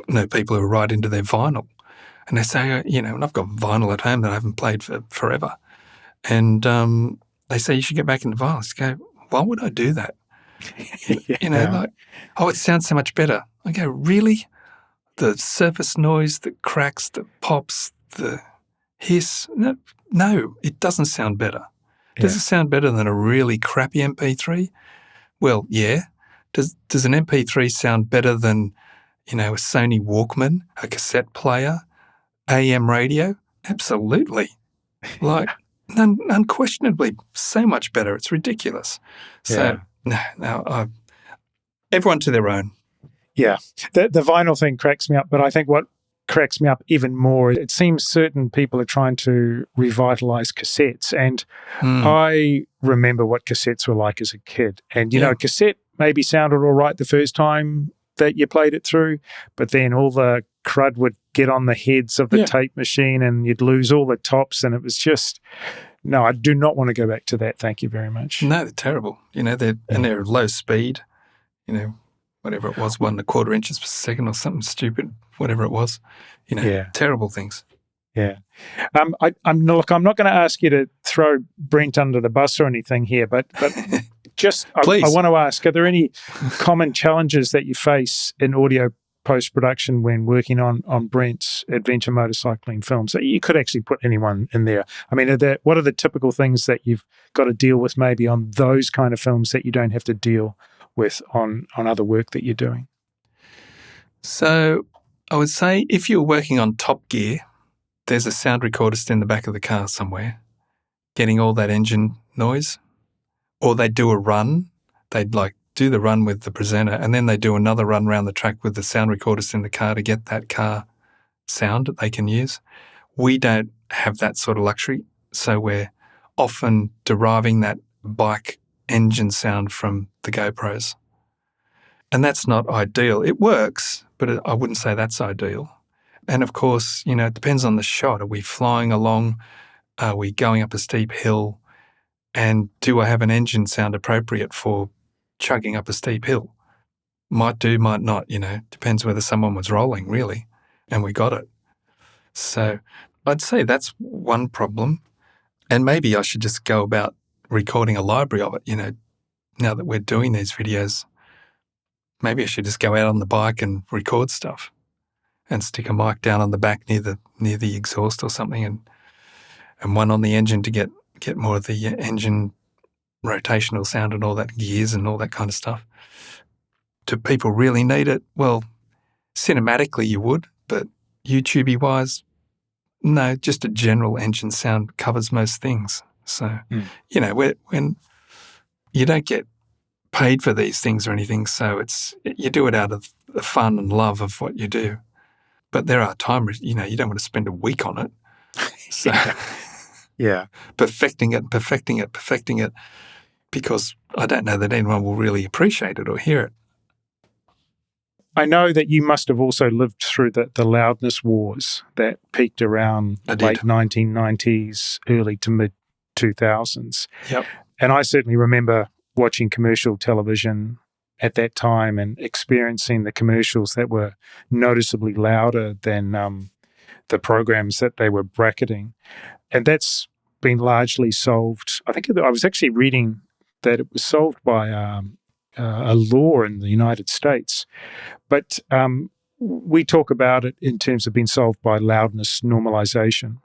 known people who are right into their vinyl and they say, and I've got vinyl at home that I haven't played for forever. And they say, you should get back into vinyl. I just go, why would I do that? It sounds so much better. I go, really? The surface noise, the cracks, the pops, the hiss. No, it doesn't sound better. Does it sound better than a really crappy MP3? Well, yeah. Does an MP3 sound better than, a Sony Walkman, a cassette player, AM radio? Absolutely. Unquestionably, so much better. It's ridiculous. So, no, everyone to their own. Yeah. The vinyl thing cracks me up, but I think what cracks me up even more, it seems certain people are trying to revitalize cassettes. And I remember what cassettes were like as a kid. And, a cassette maybe sounded all right the first time that you played it through, but then all the crud would get on the heads of the tape machine and you'd lose all the tops. And it was just, no, I do not want to go back to that. Thank you very much. No, they're terrible. They're low speed, whatever it was, 1 1/4 inches per second or something stupid, whatever it was, terrible things. Yeah. I'm not going to ask you to throw Brent under the bus or anything here, but just I want to ask, are there any common challenges that you face in audio post-production when working on Brent's adventure motorcycling films? You could actually put anyone in there. What are the typical things that you've got to deal with maybe on those kind of films that you don't have to deal with on other work that you're doing? So I would say if you're working on Top Gear, there's a sound recordist in the back of the car somewhere getting all that engine noise. Or they do a run. They'd do the run with the presenter and then they do another run around the track with the sound recordist in the car to get that car sound that they can use. We don't have that sort of luxury. So we're often deriving that bike engine sound from the GoPros. And that's not ideal. It works, but I wouldn't say that's ideal. And of course, it depends on the shot. Are we flying along? Are we going up a steep hill? And do I have an engine sound appropriate for chugging up a steep hill? Might do, might not, depends whether someone was rolling, really, and we got it. So I'd say that's one problem. And maybe I should just go about recording a library of it, now that we're doing these videos. Maybe I should just go out on the bike and record stuff and stick a mic down on the back near the exhaust or something and one on the engine to get more of the engine rotational sound and all that, gears and all that kind of stuff. Do people really need it? Well, cinematically you would, but YouTube-wise, No, just a general engine sound covers most things. So, when you don't get paid for these things or anything, so you do it out of the fun and love of what you do. But there are times, you don't want to spend a week on it. So, yeah. perfecting it, because I don't know that anyone will really appreciate it or hear it. I know that you must have also lived through the loudness wars that peaked around late 1990s, early to mid 2000s. Yep. And I certainly remember watching commercial television at that time and experiencing the commercials that were noticeably louder than the programs that they were bracketing. And that's been largely solved. I think I was actually reading that it was solved by a law in the United States. But we talk about it in terms of being solved by loudness normalization.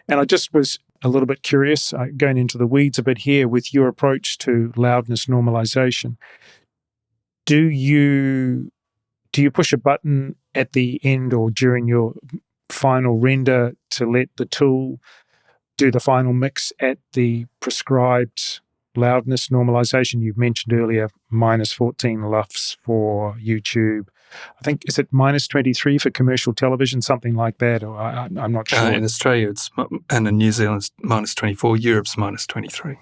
And I just was a little bit curious, going into the weeds a bit here with your approach to loudness normalization. Do you push a button at the end or during your final render to let the tool do the final mix at the prescribed loudness normalization? You mentioned earlier minus 14 LUFS for YouTube. I think, is it minus 23 for commercial television, something like that? Or I'm not sure. In Australia, and in New Zealand, it's minus 24. Europe's minus 23.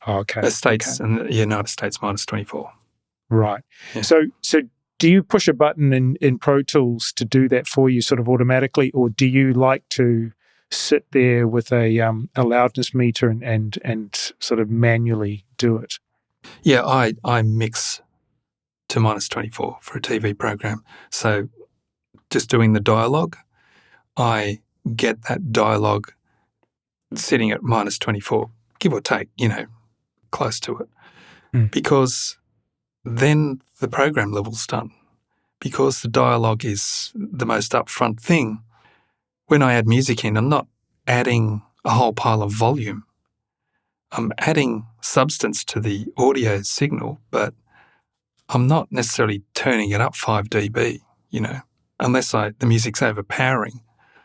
Oh, okay. The States and the United States minus 24. Right. Yeah. So do you push a button in Pro Tools to do that for you sort of automatically, or do you like to sit there with a loudness meter and sort of manually do it? Yeah, I mix to minus 24 for a TV program. So just doing the dialogue, I get that dialogue sitting at minus 24, give or take, close to it, because then the program level's done. Because the dialogue is the most upfront thing, when I add music in, I'm not adding a whole pile of volume. I'm adding substance to the audio signal, but I'm not necessarily turning it up 5 dB, unless the music's overpowering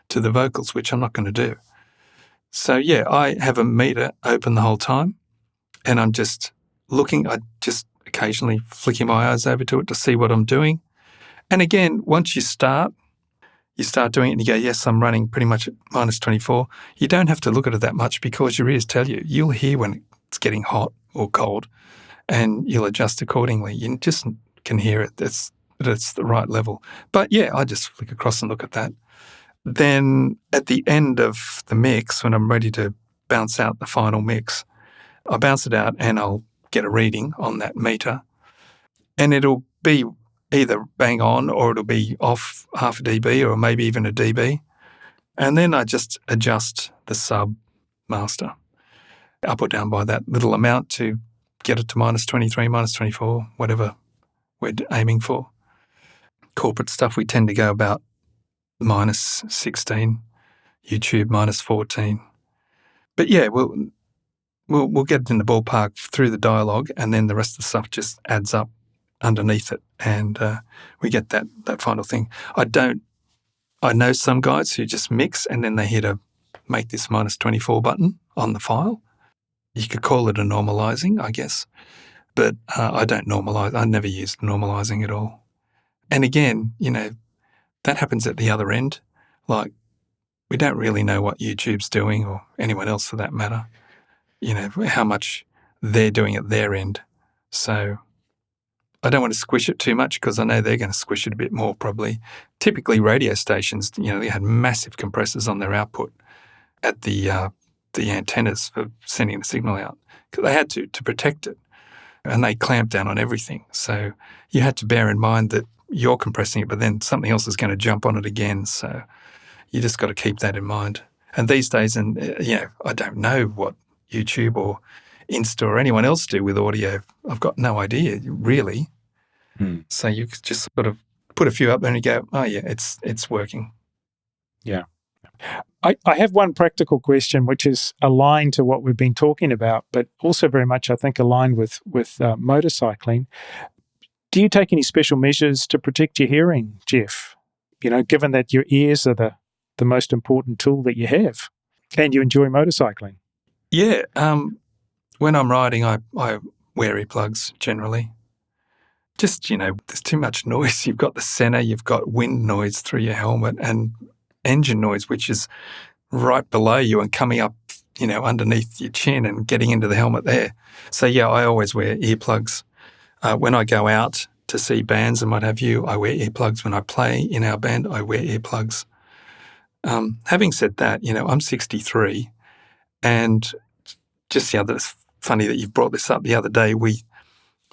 to the vocals, which I'm not going to do. So, yeah, I have a meter open the whole time, and I'm just looking. I just occasionally flicking my eyes over to it to see what I'm doing. And again, once you start doing it and you go, yes, I'm running pretty much at minus 24. You don't have to look at it that much because your ears tell you. You'll hear when it's getting hot or cold and you'll adjust accordingly. You just can hear it. That it's the right level. But yeah, I just flick across and look at that. Then at the end of the mix, when I'm ready to bounce out the final mix, I bounce it out and I'll get a reading on that meter. And it'll be either bang on or it'll be off half a dB or maybe even a dB. And then I just adjust the sub master up or down by that little amount to get it to minus 23, minus 24, whatever we're aiming for. Corporate stuff, we tend to go about minus 16, YouTube minus 14. But yeah, we'll get it in the ballpark through the dialogue, and then the rest of the stuff just adds up underneath it, and we get that final thing. I know some guys who just mix and then they hit a make this minus 24 button on the file. You could call it a normalizing, I guess, but I don't normalize. I never used normalizing at all. And again, that happens at the other end. Like, we don't really know what YouTube's doing, or anyone else for that matter, how much they're doing at their end. So I don't want to squish it too much because I know they're going to squish it a bit more probably. Typically radio stations, they had massive compressors on their output at the antennas for sending the signal out because they had to protect it, and they clamped down on everything. So you had to bear in mind that you're compressing it, but then something else is going to jump on it again. So you just got to keep that in mind. And these days, I don't know what YouTube or Insta or anyone else do with audio. I've got no idea, really. So you could just sort of put a few up there and you go, oh, yeah, it's working. Yeah. I have one practical question, which is aligned to what we've been talking about, but also very much, I think, aligned with motorcycling. Do you take any special measures to protect your hearing, Geoff? Given that your ears are the the most important tool that you have, and you enjoy motorcycling. Yeah. When I'm riding, I wear earplugs generally. Just, there's too much noise. You've got the center, you've got wind noise through your helmet and engine noise, which is right below you and coming up, underneath your chin and getting into the helmet there. So, yeah, I always wear earplugs. When I go out to see bands and what have you, I wear earplugs. When I play in our band, I wear earplugs. Having said that, I'm 63, and it's funny that you've brought this up. The other day,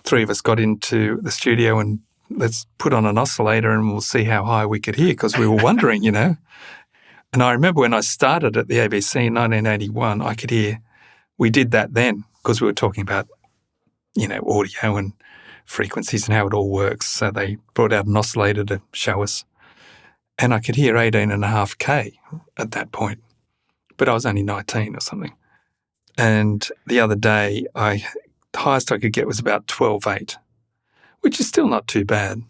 three of us got into the studio and let's put on an oscillator and we'll see how high we could hear, because we were wondering, And I remember when I started at the ABC in 1981, I could hear, we did that then because we were talking about, audio and frequencies and how it all works. So they brought out an oscillator to show us. And I could hear 18.5K at that point, but I was only 19 or something. And the other day, the highest I could get was about 12.8, which is still not too bad.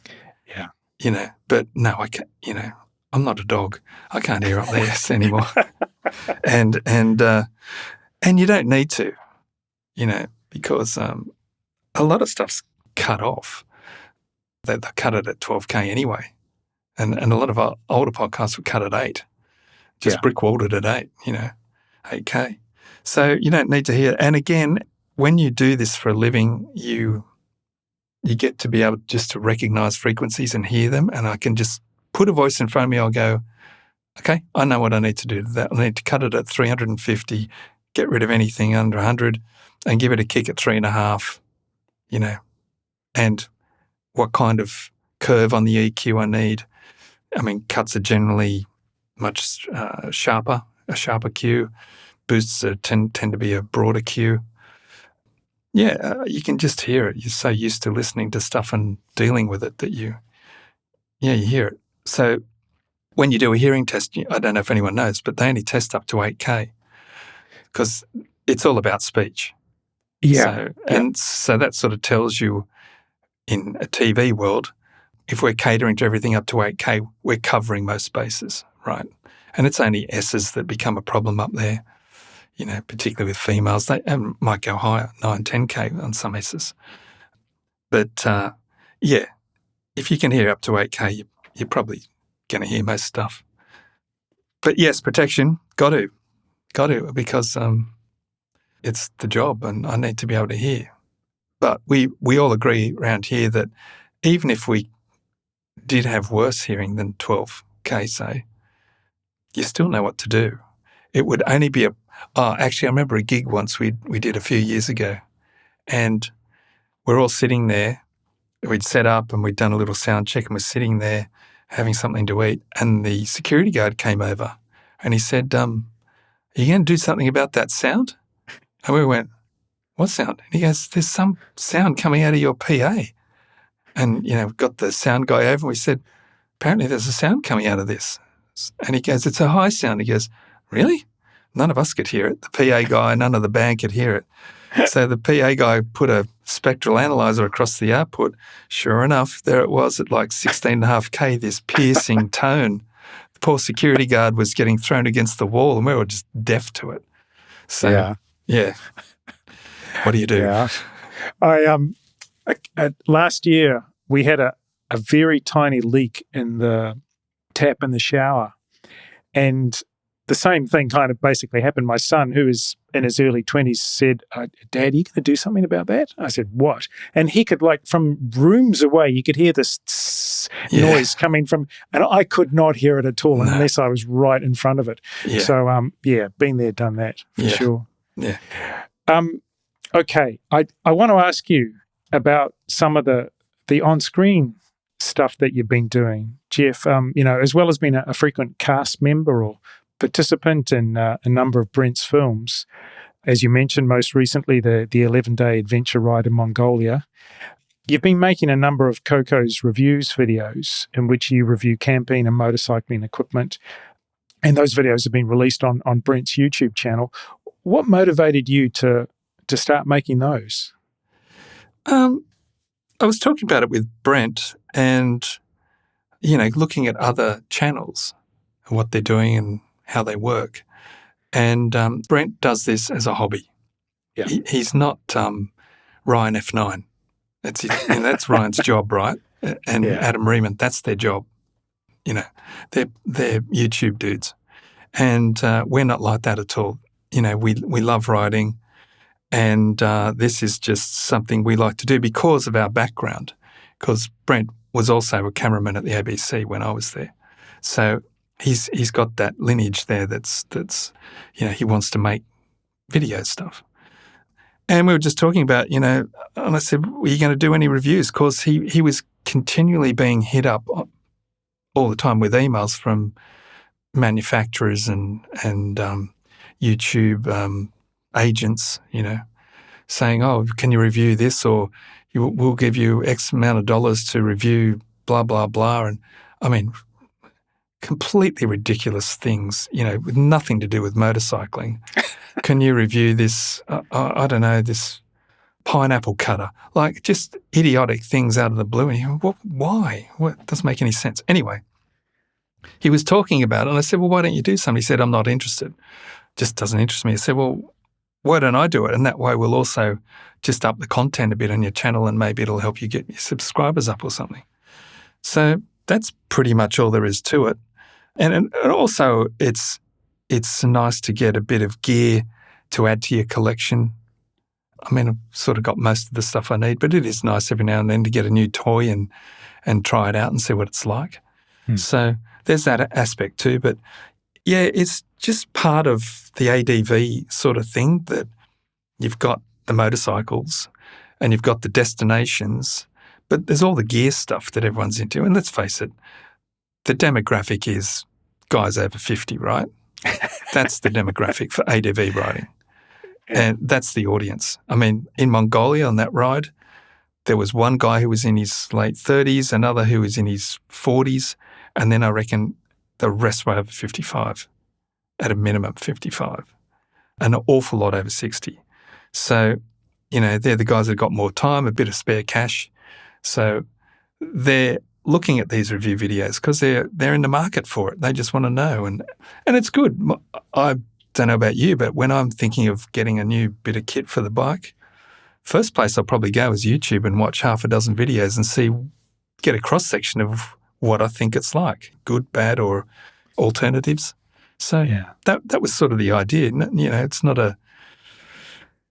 Yeah. But no, I can't, I'm not a dog. I can't hear up there anymore. And you don't need to, because a lot of stuff's cut off. They cut it at 12K anyway. And a lot of our older podcasts were cut at 8. Just brick-walled it at 8, 8K. So you don't need to hear. And again, when you do this for a living, you get to be able just to recognize frequencies and hear them. And I can just put a voice in front of me. I'll go, okay, I know what I need to do to that. I need to cut it at 350, get rid of anything under 100, and give it a kick at 3.5, and what kind of curve on the EQ I need. I mean, cuts are generally much sharper, a sharper cue. Boosts tend to be a broader cue. Yeah, you can just hear it. You're so used to listening to stuff and dealing with it that you hear it. So when you do a hearing test, I don't know if anyone knows, but they only test up to 8K because it's all about speech. Yeah. So that sort of tells you in a TV world, if we're catering to everything up to 8K, we're covering most bases, right? And it's only S's that become a problem up there, particularly with females. They might go higher, 9, 10K on some S's. But, if you can hear up to 8K, you're probably going to hear most stuff. But yes, protection, got to, because it's the job and I need to be able to hear. But we all agree around here that even if we did have worse hearing than 12K, say, you still know what to do. It would only be actually, I remember a gig once we did a few years ago, and we're all sitting there. We'd set up and we'd done a little sound check and we're sitting there having something to eat, and the security guard came over and he said, are you going to do something about that sound? And we went, what sound? And he goes, there's some sound coming out of your PA. And, got the sound guy over and we said, apparently there's a sound coming out of this. And he goes, it's a high sound. He goes, really? None of us could hear it. The PA guy, none of the band could hear it. So the PA guy put a spectral analyzer across the output. Sure enough, there it was at like 16.5K, this piercing tone. The poor security guard was getting thrown against the wall and we were just deaf to it. So, yeah. What do you do? Yeah. Last year, we had a very tiny leak in the tap in the shower. And the same thing kind of basically happened. My son, who is in his early 20s, said, Dad, are you going to do something about that? I said, what? And he could, from rooms away, you could hear this noise coming from, and I could not hear it at all unless I was right in front of it. Yeah. So, been there, done that, for sure. Yeah. Okay, I want to ask you about some of the on-screen stuff that you've been doing, Geoff, as well as being a frequent cast member or participant in a number of Brent's films. As you mentioned, most recently, the 11-day adventure ride in Mongolia. You've been making a number of Coco's reviews videos in which you review camping and motorcycling equipment, and those videos have been released on Brent's YouTube channel. What motivated you to start making those? I was talking about it with Brent and, looking at other channels what they're doing and how they work. And Brent does this as a hobby. Yeah. He's not Ryan F9. That's Ryan's job, right? And Adam Riemann, that's their job. They're YouTube dudes. And we're not like that at all. We love writing, and this is just something we like to do because of our background, because Brent was also a cameraman at the ABC when I was there. So he's got that lineage there that's he wants to make video stuff. And we were just talking about, and I said, were you going to do any reviews? Because he was continually being hit up all the time with emails from manufacturers and YouTube agents, saying, oh, can you review this? Or we'll give you X amount of dollars to review blah, blah, blah. And I mean, completely ridiculous things, with nothing to do with motorcycling. Can you review this, I don't know, this pineapple cutter? Like just idiotic things out of the blue. And you go, why? What doesn't make any sense. Anyway, he was talking about it and I said, well, why don't you do something? He said, I'm not interested. Just doesn't interest me. I said, well, why don't I do it? And that way we'll also just up the content a bit on your channel and maybe it'll help you get your subscribers up or something. So that's pretty much all there is to it. And also it's nice to get a bit of gear to add to your collection. I mean, I've sort of got most of the stuff I need, but it is nice every now and then to get a new toy and try it out and see what it's like. So there's that aspect too. But yeah, it's just part of the ADV sort of thing that you've got the motorcycles and you've got the destinations, but there's all the gear stuff that everyone's into. And let's face it, the demographic is guys over 50, right? That's the demographic for ADV riding. And that's the audience. I mean, in Mongolia on that ride, there was one guy who was in his late 30s, another who was in his 40s, and then I reckon the rest were over 55, at a minimum 55, and an awful lot over 60. So, they're the guys that got more time, a bit of spare cash. So they're looking at these review videos because they're in the market for it. They just want to know. And it's good. I don't know about you, but when I'm thinking of getting a new bit of kit for the bike, first place I'll probably go is YouTube and watch half a dozen videos and get a cross-section of what I think it's like, good, bad, or alternatives. So that was sort of the idea. It's not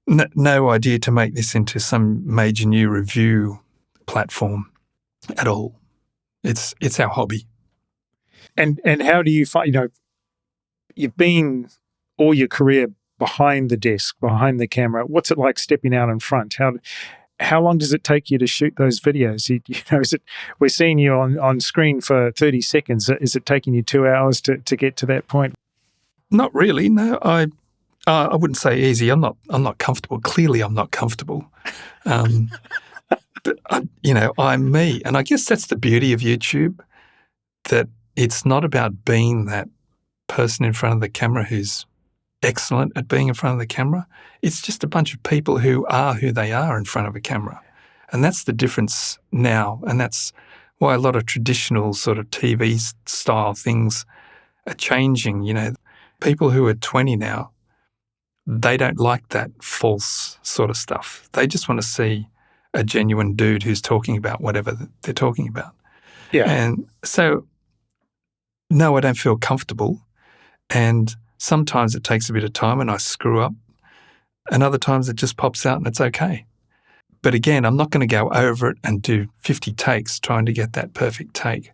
no idea to make this into some major new review platform at all. It's our hobby. And how do you find, you've been all your career behind the desk, behind the camera. What's it like stepping out in front? How long does it take you to shoot those videos? We're seeing you on screen for 30 seconds. Is it taking you 2 hours to get to that point? Not really. No, I wouldn't say easy. I'm not comfortable. Clearly, I'm not comfortable. But I'm me, and I guess that's the beauty of YouTube. That it's not about being that person in front of the camera who's excellent at being in front of the camera. It's just a bunch of people who are who they are in front of a camera. And that's the difference now. And that's why a lot of traditional sort of TV style things are changing. People who are 20 now, they don't like that false sort of stuff. They just want to see a genuine dude who's talking about whatever they're talking about. Yeah. And so, no, I don't feel comfortable. And sometimes it takes a bit of time and I screw up. And other times it just pops out and it's okay. But again, I'm not going to go over it and do 50 takes trying to get that perfect take.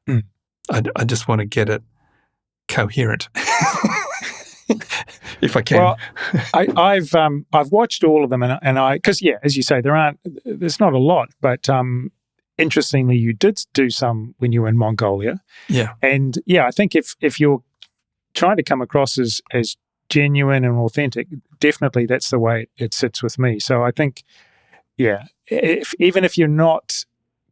I just want to get it coherent, if I can. Well, I've watched all of them, and because as you say, there's not a lot, but interestingly, you did do some when you were in Mongolia. Yeah, and I think if you're trying to come across as genuine and authentic, definitely that's the way it sits with me. So I think, even if you're not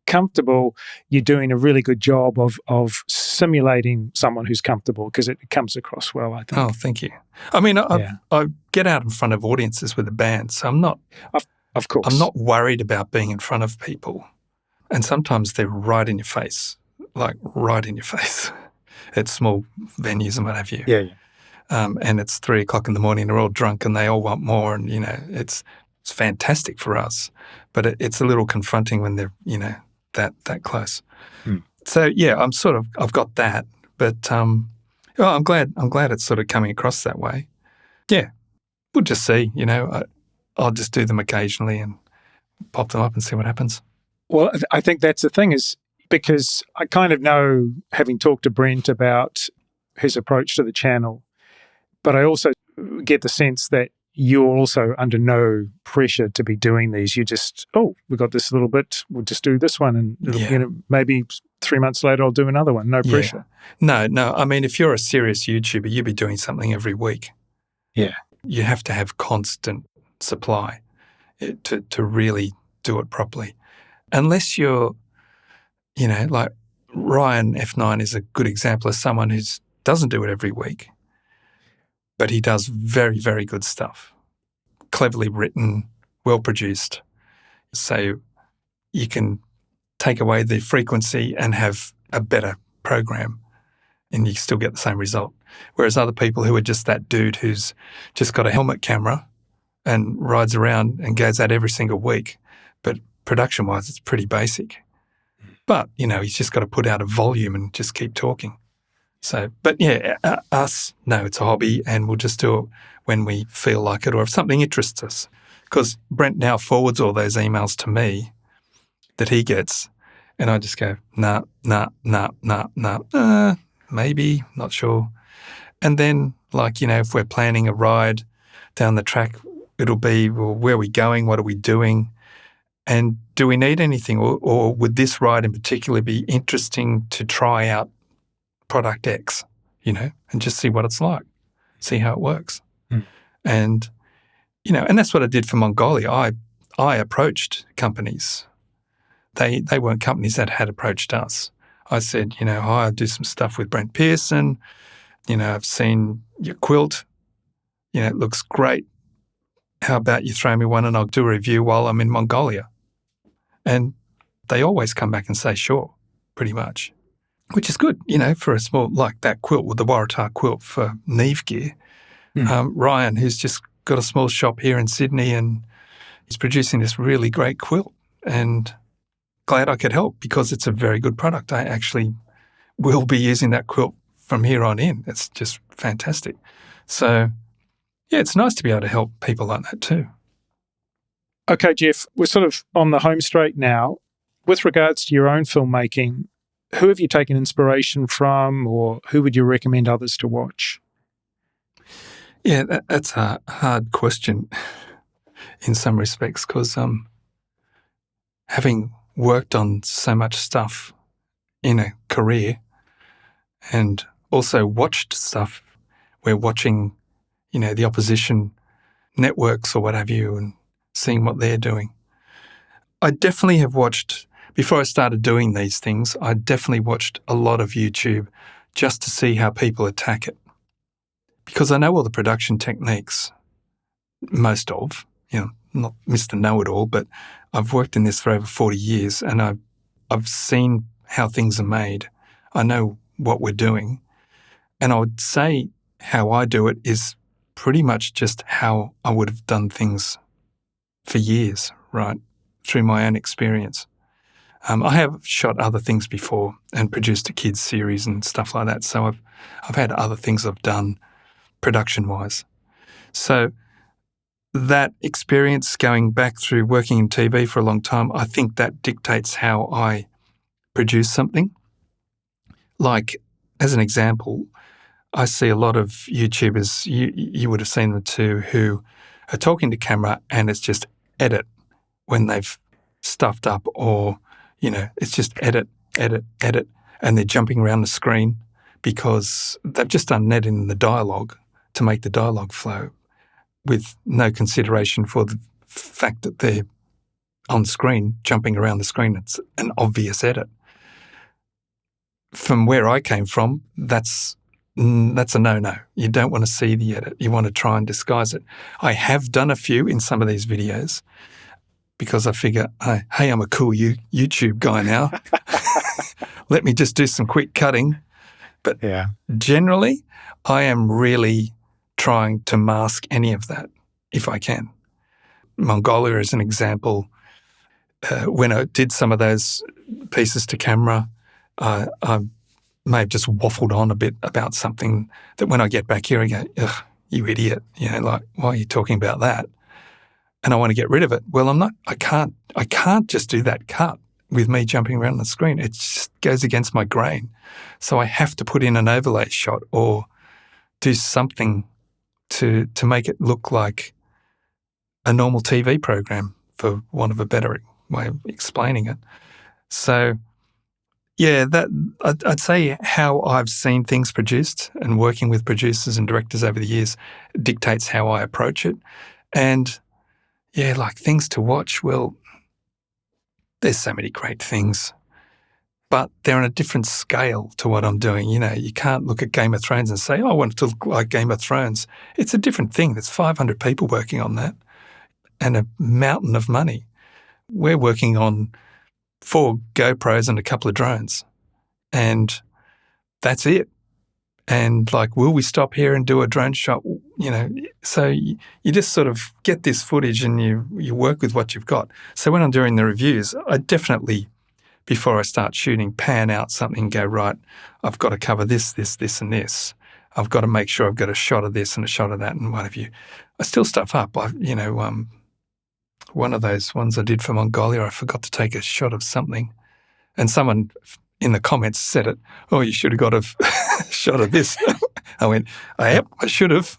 comfortable, you're doing a really good job of simulating someone who's comfortable, because it comes across well, I think. Oh, thank you. I mean, I get out in front of audiences with a band, so I'm not, of course, I'm not worried about being in front of people. And sometimes they're right in your face, like right in your face. at small venues and what have you. Yeah. And it's 3 o'clock in the morning, they're all drunk and they all want more. And, it's fantastic for us, but it's a little confronting when they're, that close. So, yeah, I've got that, but I'm glad it's sort of coming across that way. Yeah, we'll just see, I'll just do them occasionally and pop them up and see what happens. Well, I think that's the thing, is because I kind of know, having talked to Brent about his approach to the channel, but I also get the sense that you're also under no pressure to be doing these. You just, we got this little bit, we'll just do this one, and maybe 3 months later I'll do another one. No pressure. No. I mean, if you're a serious YouTuber, you'd be doing something every week. Yeah. You have to have constant supply to really do it properly. Unless you're, like Ryan F9 is a good example of someone who doesn't do it every week, but he does very, very good stuff, cleverly written, well-produced. So you can take away the frequency and have a better program and you still get the same result. Whereas other people who are just that dude who's just got a helmet camera and rides around and goes out every single week, but production-wise it's pretty basic. But, he's just got to put out a volume and just keep talking. So, but yeah, us, no, it's a hobby and we'll just do it when we feel like it or if something interests us. Because Brent now forwards all those emails to me that he gets and I just go, nah, maybe, not sure. And then, if we're planning a ride down the track, it'll be, well, where are we going? What are we doing? And do we need anything? Or would this ride in particular be interesting to try out product X, and just see what it's like, see how it works. And, and that's what I did for Mongolia. I approached companies. They weren't companies that had approached us. I said, hi, I do some stuff with Brent Pearson. I've seen your quilt. It looks great. How about you throw me one and I'll do a review while I'm in Mongolia? And they always come back and say, sure, pretty much. Which is good, for a small, like that quilt with the Waratah quilt for Neve gear. Ryan, who's just got a small shop here in Sydney and he's producing this really great quilt and glad I could help because it's a very good product. I actually will be using that quilt from here on in. It's just fantastic. So, yeah, it's nice to be able to help people like that too. Okay, Geoff, we're sort of on the home straight now. With regards to your own filmmaking, who have you taken inspiration from or who would you recommend others to watch? Yeah, that's a hard question in some respects because having worked on so much stuff in a career and also watched stuff, we're watching, the opposition networks or what have you and seeing what they're doing. I definitely have watched, before I started doing these things, I definitely watched a lot of YouTube just to see how people attack it. Because I know all the production techniques, most of, not Mr. Know-it-all, but I've worked in this for over 40 years and I've seen how things are made. I know what we're doing. And I would say how I do it is pretty much just how I would have done things for years, right, through my own experience. I have shot other things before and produced a kids series and stuff like that. So I've had other things I've done production-wise. So that experience going back through working in TV for a long time, I think that dictates how I produce something. Like, as an example, I see a lot of YouTubers, you would have seen them too, who are talking to camera and it's just edit when they've stuffed up or, it's just edit, and they're jumping around the screen because they've just done editing the dialogue to make the dialogue flow with no consideration for the fact that they're on screen, jumping around the screen. It's an obvious edit. From where I came from, that's a no-no. You don't want to see the edit. You want to try and disguise it. I have done a few in some of these videos because I figure, hey, I'm a cool YouTube guy now. Let me just do some quick cutting But Yeah. generally, I am really trying to mask any of that if I can. Mongolia is an example. When I did some of those pieces to camera, I may have just waffled on a bit about something that when I get back here, I go, ugh, you idiot. Like, why are you talking about that? And I want to get rid of it. Well, I can't just do that cut with me jumping around the screen. It just goes against my grain. So I have to put in an overlay shot or do something to make it look like a normal TV program, for want of a better way of explaining it. So, yeah, I'd say how I've seen things produced and working with producers and directors over the years dictates how I approach it. And yeah, like things to watch, well, there's so many great things, but they're on a different scale to what I'm doing. You can't look at Game of Thrones and say, oh, I want it to look like Game of Thrones. It's a different thing. There's 500 people working on that and a mountain of money. We're working on 4 GoPros and a couple of drones, and that's it. And like, will we stop here and do a drone shot? So you just sort of get this footage and you work with what you've got. So when I'm doing the reviews, I definitely, before I start shooting, pan out something and go, right, I've got to cover this, this, and this. I've got to make sure I've got a shot of this and a shot of that and what have you. I still stuff up. One of those ones I did for Mongolia, I forgot to take a shot of something. And someone in the comments said it, oh, you should have got a shot of this. I went, yep, I should have,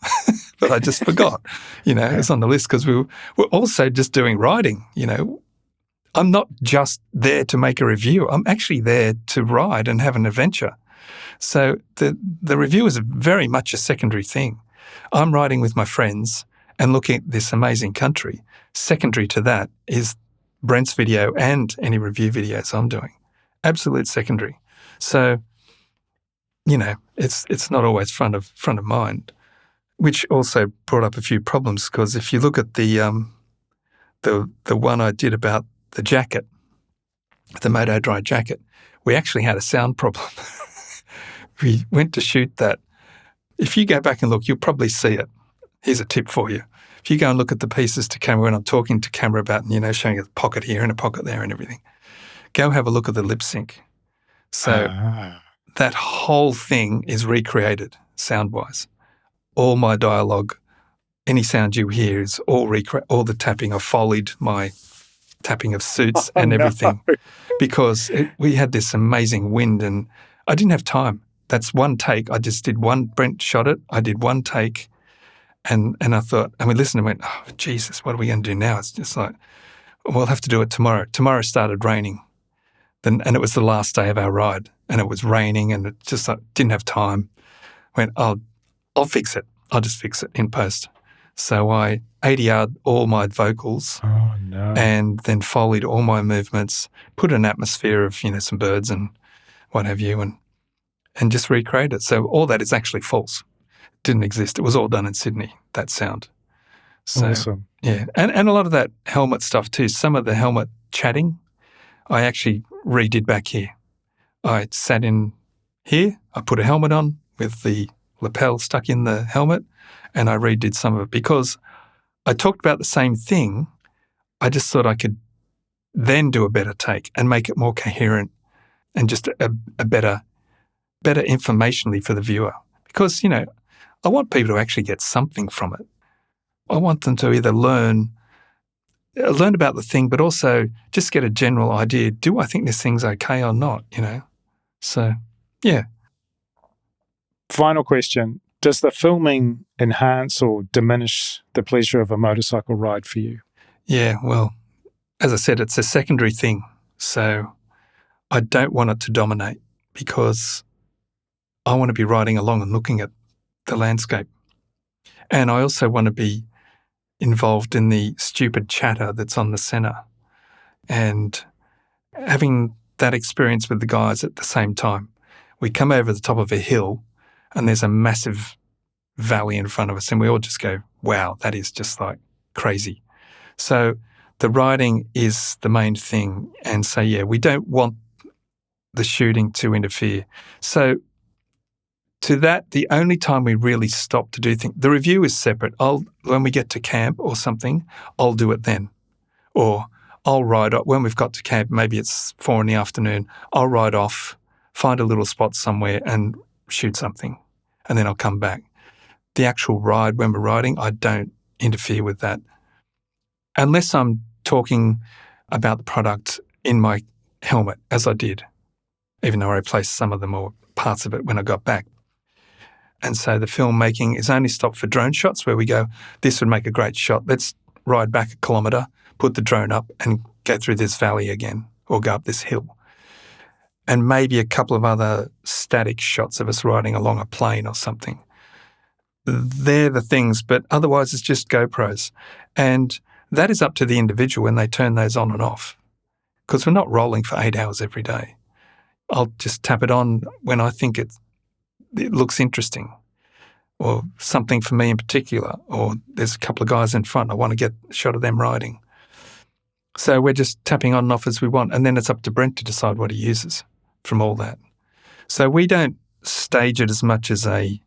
but I just forgot. It's on the list because we're also just doing writing. I'm not just there to make a review. I'm actually there to ride and have an adventure. So the review is very much a secondary thing. I'm riding with my friends and looking at this amazing country. Secondary to that is Brent's video and any review videos I'm doing. Absolute secondary. So, it's not always front of mind, which also brought up a few problems because if you look at the one I did about the jacket, the Moto Dry jacket, we actually had a sound problem. We went to shoot that. If you go back and look, you'll probably see it. Here's a tip for you. If you go and look at the pieces to camera when I'm talking to camera about, showing a pocket here and a pocket there and everything, go have a look at the lip sync. So that whole thing is recreated sound-wise. All my dialogue, any sound you hear is all the tapping. I foleyed my tapping of suits and everything because we had this amazing wind and I didn't have time. That's one take. I just did one. Brent shot it. I did one take. And I thought, and we listened and went, oh, Jesus, what are we going to do now? It's just like, we'll have to do it tomorrow. Tomorrow started raining. And it was the last day of our ride. And it was raining and it just like, didn't have time. Went, I'll fix it. I'll just fix it in post. So I 80-yard all my vocals and then foleyed all my movements, put an atmosphere of, some birds and what have you, and just recreate it. So all that is actually false. It didn't exist. It was all done in Sydney, that sound. So, awesome. Yeah. And a lot of that helmet stuff too. Some of the helmet chatting, I actually redid back here. I sat in here, I put a helmet on with the lapel stuck in the helmet, and I redid some of it because I talked about the same thing. I just thought I could then do a better take and make it more coherent and just a better informationally for the viewer. Because, I want people to actually get something from it. I want them to either learn about the thing, but also just get a general idea. Do I think this thing's okay or not, So, yeah. Final question. Does the filming enhance or diminish the pleasure of a motorcycle ride for you? Yeah, well, as I said, it's a secondary thing. So I don't want it to dominate because I want to be riding along and looking at the landscape. And I also want to be involved in the stupid chatter that's on the centre and having that experience with the guys at the same time. We come over the top of a hill and there's a massive valley in front of us and we all just go, wow, that is just like crazy. So the riding is the main thing. And so, yeah, we don't want the shooting to interfere. So To that, the only time we really stop to do things, the review is separate. When we get to camp or something, I'll do it then. Or I'll ride off, when we've got to camp, maybe it's 4 PM, I'll ride off, find a little spot somewhere and shoot something, and then I'll come back. The actual ride, when we're riding, I don't interfere with that. Unless I'm talking about the product in my helmet, as I did, even though I replaced some of them or parts of it when I got back. And so the filmmaking is only stopped for drone shots where we go, this would make a great shot. Let's ride back 1 kilometre, put the drone up and go through this valley again or go up this hill. And maybe a couple of other static shots of us riding along a plane or something. They're the things, but otherwise it's just GoPros. And that is up to the individual when they turn those on and off, because we're not rolling for 8 hours every day. I'll just tap it on when I think it looks interesting, or something for me in particular, or there's a couple of guys in front, I want to get a shot of them riding. So we're just tapping on and off as we want, and then it's up to Brent to decide what he uses from all that. So we don't stage it as much as Adam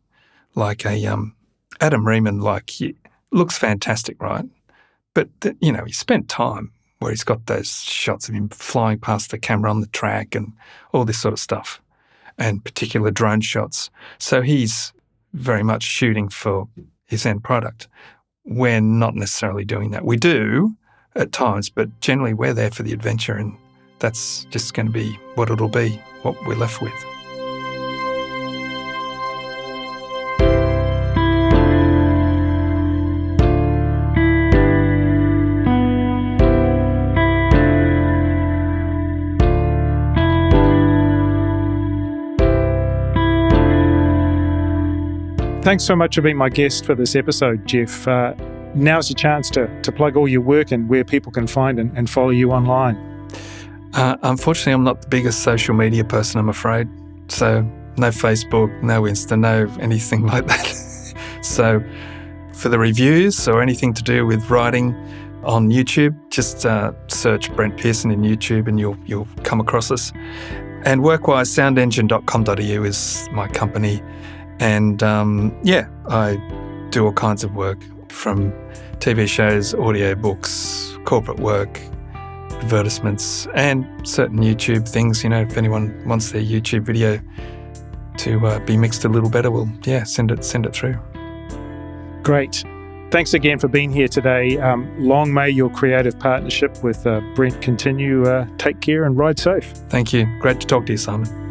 Riemann, he looks fantastic, right? But, he spent time where he's got those shots of him flying past the camera on the track and all this sort of stuff, and particular drone shots. So he's very much shooting for his end product. We're not necessarily doing that. We do at times, but generally we're there for the adventure, and that's just going to be what it'll be, what we're left with. Thanks so much for being my guest for this episode, Geoff. Now's your chance to plug all your work and where people can find and follow you online. Unfortunately, I'm not the biggest social media person, I'm afraid. So no Facebook, no Insta, no anything like that. So for the reviews or anything to do with writing on YouTube, just search Brent Pearson in YouTube and you'll come across us. And work-wise, SoundEngine.com.au is my company. And I do all kinds of work, from TV shows, audio books, corporate work, advertisements, and certain YouTube things. If anyone wants their YouTube video to be mixed a little better, send it through. Great. Thanks again for being here today. Long may your creative partnership with Brent continue. Take care and ride safe. Thank you. Great to talk to you, Simon.